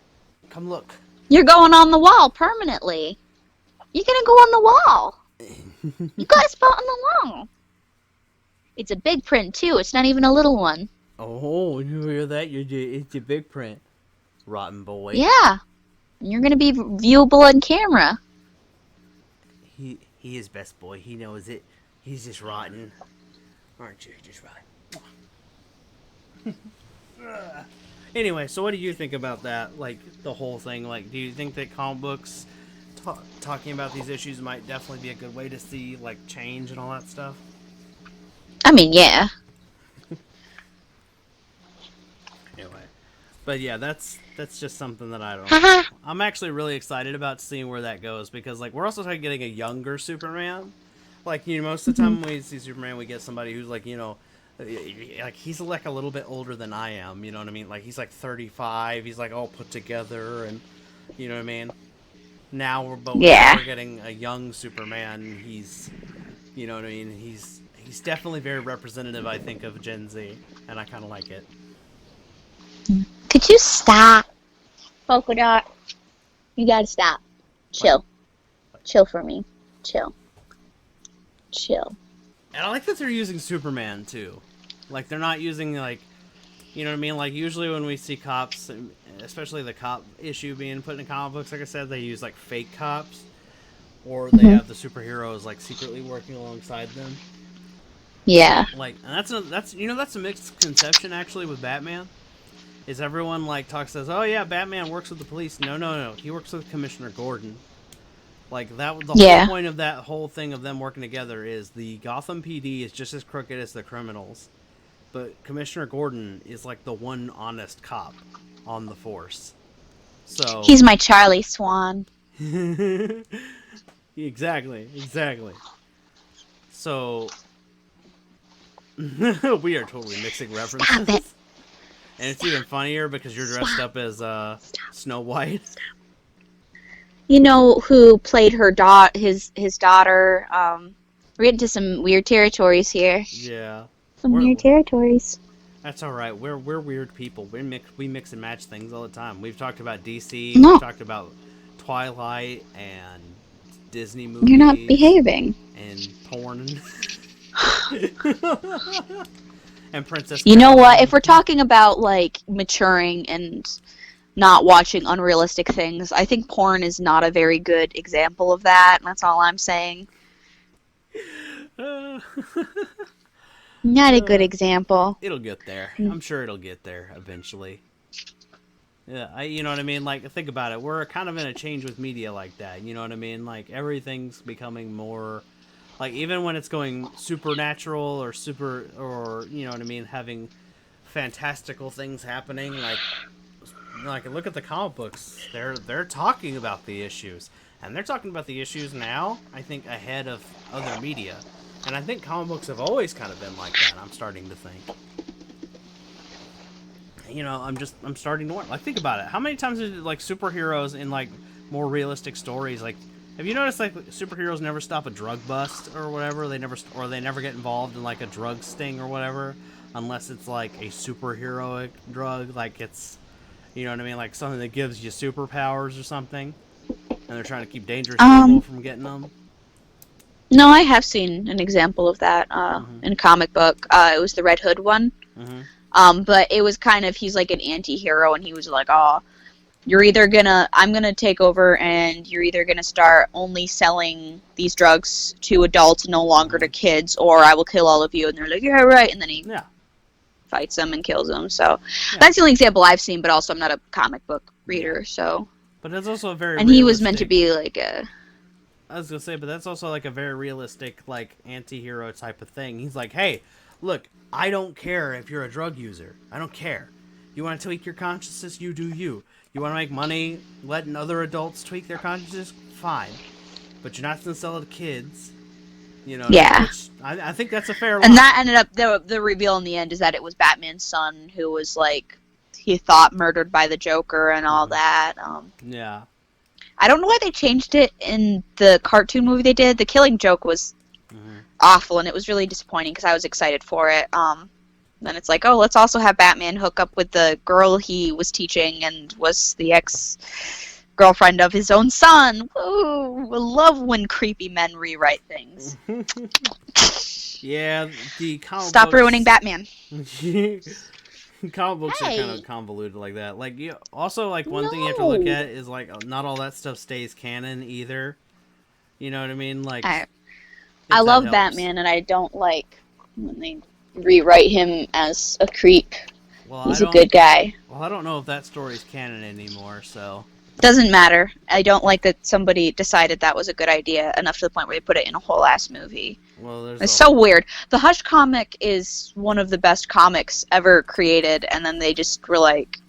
Come look. You're going on the wall permanently. You're gonna go on the wall. You got a spot on the wall. It's a big print too. It's not even a little one. Oh, you hear that? It's a big print. Rotten boy. Yeah. And you're gonna be viewable on camera. He is best boy. He knows it. He's just rotten. Aren't you? Just rotten. Anyway, so what do you think about that? Like, the whole thing? Like, do you think that comic books talking about these issues might definitely be a good way to see, like, change and all that stuff? I mean, yeah. Anyway, But yeah, that's just something that I don't. Haha. I'm actually really excited about seeing where that goes because like we're also getting a younger Superman. Like most of the time when we see Superman, we get somebody who's like like he's like a little bit older than I am. You know what I mean? Like he's like 35. He's like all put together, and you know what I mean. Now Yeah. we're getting a young Superman. He's, you know what I mean. He's definitely very representative, I think, of Gen Z, and I kind of like it. Could you stop? Polka Dot. You gotta stop. Chill. Chill for me. Chill. Chill. And I like that they're using Superman too. Like they're not using like, you know what I mean. Like usually when we see cops, especially the cop issue being put in comic books, like I said, they use like fake cops, or they have the superheroes like secretly working alongside them. Yeah. Like, and that's a mixed conception actually with Batman. Is everyone like says, oh yeah, Batman works with the police? No, he works with Commissioner Gordon. Like that, the whole point of that whole thing of them working together is the Gotham PD is just as crooked as the criminals, but Commissioner Gordon is like the one honest cop on the force. So he's my Charlie Swan. Exactly. So we are totally mixing references. Stop it. And it's even funnier because you're dressed up as Snow White. You know who played her his daughter? We're getting to some weird territories here. Yeah. Weird territories. That's all right. We're weird people. We mix and match things all the time. We've talked about DC. No. We've talked about Twilight and Disney movies. You're not behaving. And porn. And Princess. You know what? If we're talking about like maturing and not watching unrealistic things, I think porn is not a very good example of that. That's all I'm saying. Not a good example. It'll get there. I'm sure it'll get there eventually. Yeah, you know what I mean? Like, think about it. We're kind of in a change with media like that. You know what I mean? Like, everything's becoming more... Like, even when it's going supernatural or you know what I mean, having fantastical things happening, like look at the comic books. They're talking about the issues. And they're talking about the issues now, I think, ahead of other media. And I think comic books have always kind of been like that, I'm starting to think. You know, I'm starting to wonder. Like, think about it. How many times did, like, superheroes in, like, more realistic stories, like, have you noticed, like, superheroes never stop a drug bust or whatever? They never get involved in, like, a drug sting or whatever, unless it's, like, a superheroic drug, like it's, you know what I mean, like something that gives you superpowers or something, and they're trying to keep dangerous people from getting them. No, I have seen an example of that in a comic book. It was the Red Hood one. But it was kind of, he's like an anti-hero, and he was like, oh, I'm gonna take over, and you're either gonna start only selling these drugs to adults, no longer to kids, or I will kill all of you. And they're like, yeah, right. And then he fights them and kills them. So that's the only example I've seen, but also I'm not a comic book reader, so. But it's also a very and he was meant to be like a... I was gonna say, but that's also like a very realistic, like, anti-hero type of thing. He's like, hey, look, I don't care if you're a drug user. I don't care. You want to tweak your consciousness? You do you. You want to make money letting other adults tweak their consciousness? Fine. But you're not going to sell it to kids. You know? Yeah. I think that's a fair line. And that ended up, the reveal in the end is that it was Batman's son who was, like, he thought murdered by the Joker and all that. Yeah. I don't know why they changed it in the cartoon movie they did. The Killing Joke was awful, and it was really disappointing because I was excited for it. Then it's like, oh, let's also have Batman hook up with the girl he was teaching and was the ex-girlfriend of his own son. Woo! I love when creepy men rewrite things. Yeah, the comic Stop books... ruining Batman. Comic books are kind of convoluted like that. Like, also, like, one thing you have to look at is, like, not all that stuff stays canon either. You know what I mean? Like, I love Batman, and I don't like when they rewrite him as a creep. Well, he's a good guy. Well, I don't know if that story's canon anymore, so... Doesn't matter. I don't like that somebody decided that was a good idea enough to the point where they put it in a whole ass movie. Well, it's so weird. The Hush comic is one of the best comics ever created, and then they just were like,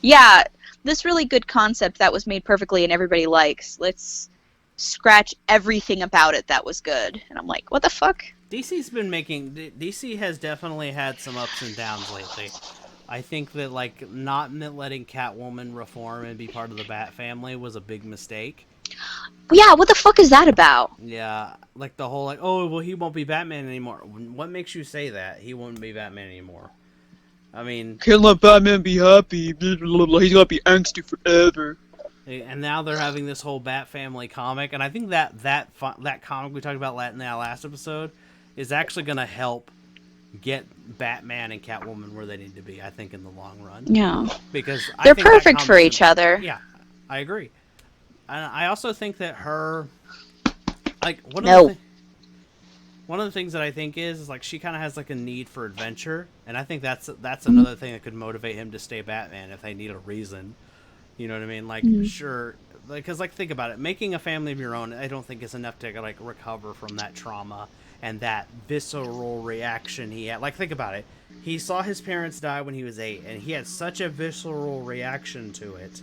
Yeah, this really good concept that was made perfectly and everybody likes. Let's scratch everything about it that was good. And I'm like, what the fuck? DC has definitely had some ups and downs lately. I think that like not letting Catwoman reform and be part of the Bat family was a big mistake. Yeah, what the fuck is that about? Yeah, like the whole like, oh well, he won't be Batman anymore. What makes you say that he won't be Batman anymore? I mean, Can't let Batman be happy. He's gonna be angsty forever. and now they're having this whole Bat family comic, and I think that comic we talked about in that last episode is actually going to help get Batman and Catwoman where they need to be. I think in the long run. Yeah, Because they're perfect for each other. Yeah, I agree. And I also think that her, like one of the things that I think is like she kind of has like a need for adventure, and I think that's another thing that could motivate him to stay Batman if they need a reason. You know what I mean? Like sure, because like think about it, making a family of your own, I don't think is enough to like recover from that trauma and that visceral reaction he had. Like think about it, he saw his parents die when he was 8, and he had such a visceral reaction to it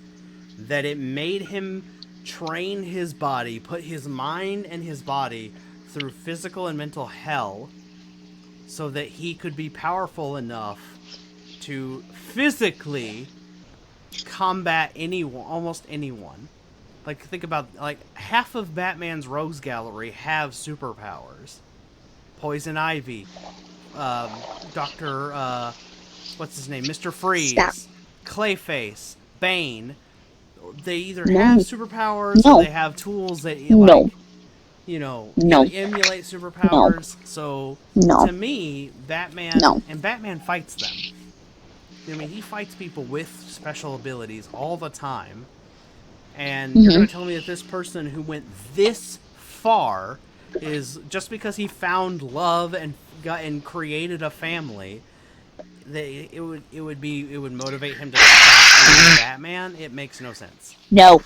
that it made him train his body, put his mind and his body through physical and mental hell so that he could be powerful enough to physically combat almost anyone. Like think about like half of Batman's rogues gallery have superpowers. Poison Ivy, Dr. What's his name? Mr. Freeze, Stop. Clayface, Bane. They either No. have superpowers No. or they have tools that No. emulate superpowers. So No. to me, Batman and Batman fights them. I mean, he fights people with special abilities all the time. And you're going to tell me that this person who went this far is just because he found love and created a family, that it would motivate him to stop being Batman? It makes no sense. No.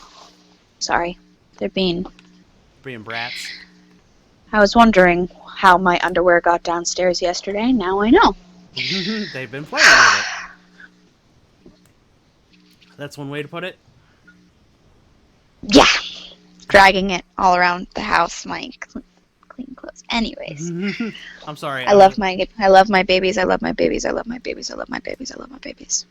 Sorry. They're being brats. I was wondering how my underwear got downstairs yesterday. Now I know. They've been playing with it. That's one way to put it. Yeah. Dragging it all around the house, my clean clothes. Anyways. I'm sorry. I love my babies. I love my babies. I love my babies. I love my babies. I love my babies.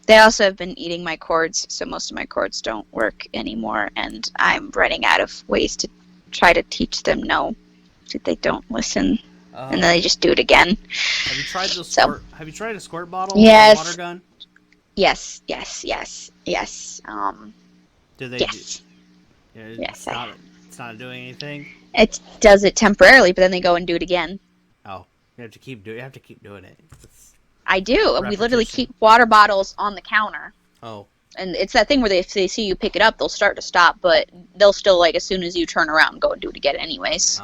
They also have been eating my cords, so most of my cords don't work anymore, and I'm running out of ways to try to teach them no, so they don't listen, and then they just do it again. Have you tried Have you tried a squirt bottle? Yes. Water gun? Yes. Do they? Yes. It's not doing anything. It does it temporarily, but then they go and do it again. Oh, you have to keep doing it. I do. We literally Repetition. keep water bottles on the counter. Oh. And it's that thing where if they see you pick it up, they'll start to stop, but they'll still, like, as soon as you turn around, go and do it again anyways.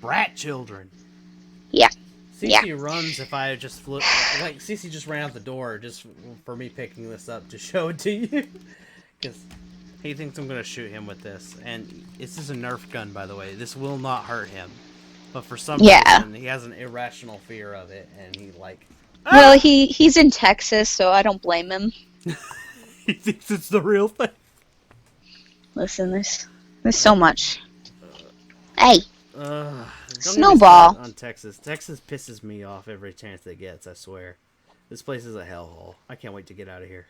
Brat children. Yeah. Cece runs if I just flip. Like, Cece just ran out the door just for me picking this up to show it to you. Because he thinks I'm going to shoot him with this. And this is a Nerf gun, by the way. This will not hurt him. But for some reason, he has an irrational fear of it, and he, like... Well, he's in Texas, so I don't blame him. He thinks it's the real thing. Listen, there's so much. Hey, Don't Snowball. get me started on Texas. Texas pisses me off every chance it gets, I swear. This place is a hellhole. I can't wait to get out of here.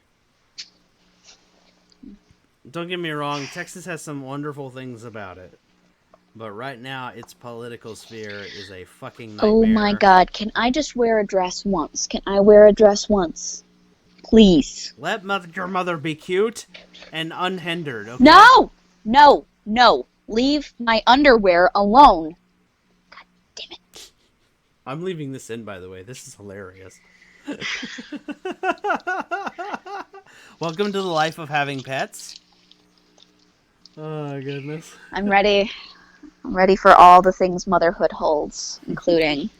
Don't get me wrong, Texas has some wonderful things about it. But right now, its political sphere is a fucking nightmare. oh my God, can I just wear a dress once? Can I wear a dress once? Please. Let your mother be cute and unhindered, okay? No! Leave my underwear alone. God damn it. I'm leaving this in, by the way. This is hilarious. Welcome to the life of having pets. Oh, my goodness. I'm ready for all the things motherhood holds, including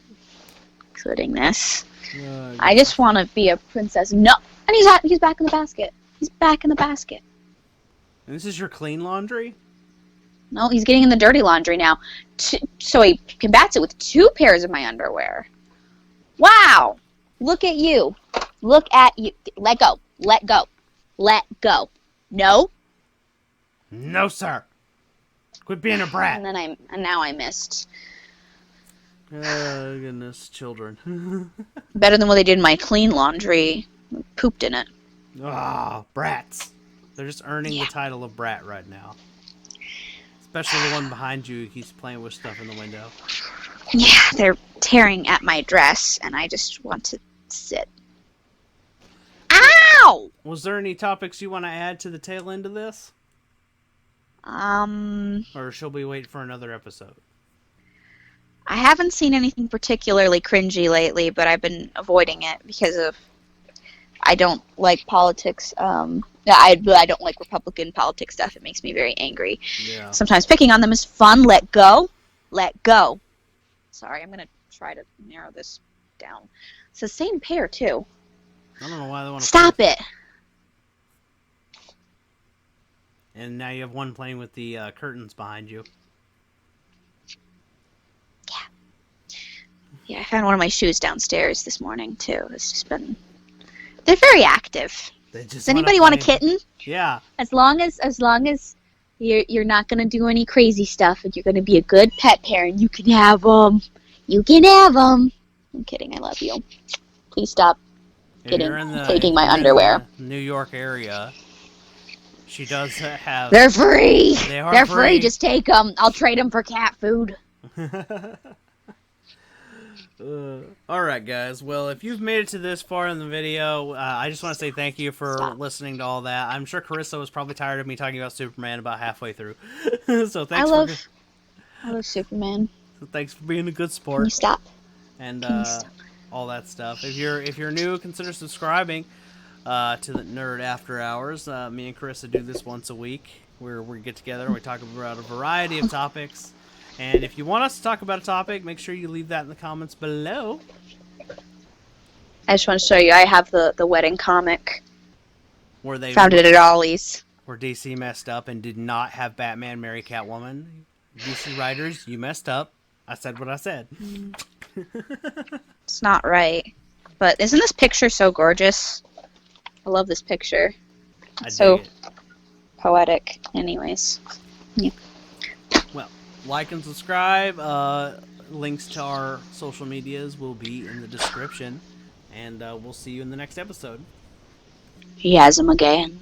this. Oh, I just want to be a princess. No! And he's back in the basket. He's back in the basket. And this is your clean laundry? No, he's getting in the dirty laundry now. So he combats it with 2 pairs of my underwear. Wow! Look at you. Look at you. Let go. Let go. Let go. No. No, sir. Quit being a brat. And now I missed. Oh, goodness, children. Better than what they did in my clean laundry. Pooped in it. Ah, brats. They're just earning the title of brat right now. Especially the one behind you who keeps playing with stuff in the window. Yeah, they're tearing at my dress, and I just want to sit. Ow! Was there any topics you want to add to the tail end of this? Or shall we wait for another episode? I haven't seen anything particularly cringy lately, but I've been avoiding it because of I don't like politics. I don't like Republican politics stuff. It makes me very angry. Yeah. Sometimes picking on them is fun. Let go. Let go. Sorry, I'm going to try to narrow this down. It's the same pair, too. I don't know why they want to Stop it. And now you have one playing with the curtains behind you. Yeah, I found one of my shoes downstairs this morning, too. It's just been... They're very active. Does anybody want a kitten? Yeah. As long as you're not gonna do any crazy stuff, and you're gonna be a good pet parent, you can have them. You can have them. I'm kidding. I love you. Please stop taking my underwear. In the New York area, she does have. They're free. They're free. Just take them. I'll trade them for cat food. Alright guys, well if you've made it to this far in the video, I just want to say thank you for listening to all that. I'm sure Carissa was probably tired of me talking about Superman about halfway through. So thanks I love Superman. So thanks for being a good sport. Can you stop? And all that stuff. If you're new, consider subscribing to the Nerd After Hours. Me and Carissa do this once a week where we get together and we talk about a variety of topics. And if you want us to talk about a topic, make sure you leave that in the comments below. I just want to show you. I have the wedding comic. Where they found it at Ollie's. Where DC messed up and did not have Batman marry Catwoman. DC writers, you messed up. I said what I said. It's not right. But isn't this picture so gorgeous? I love this picture. It's so poetic. Anyways. Yeah. Well, like and subscribe. Links to our social medias will be in the description. And we'll see you in the next episode. He has him again.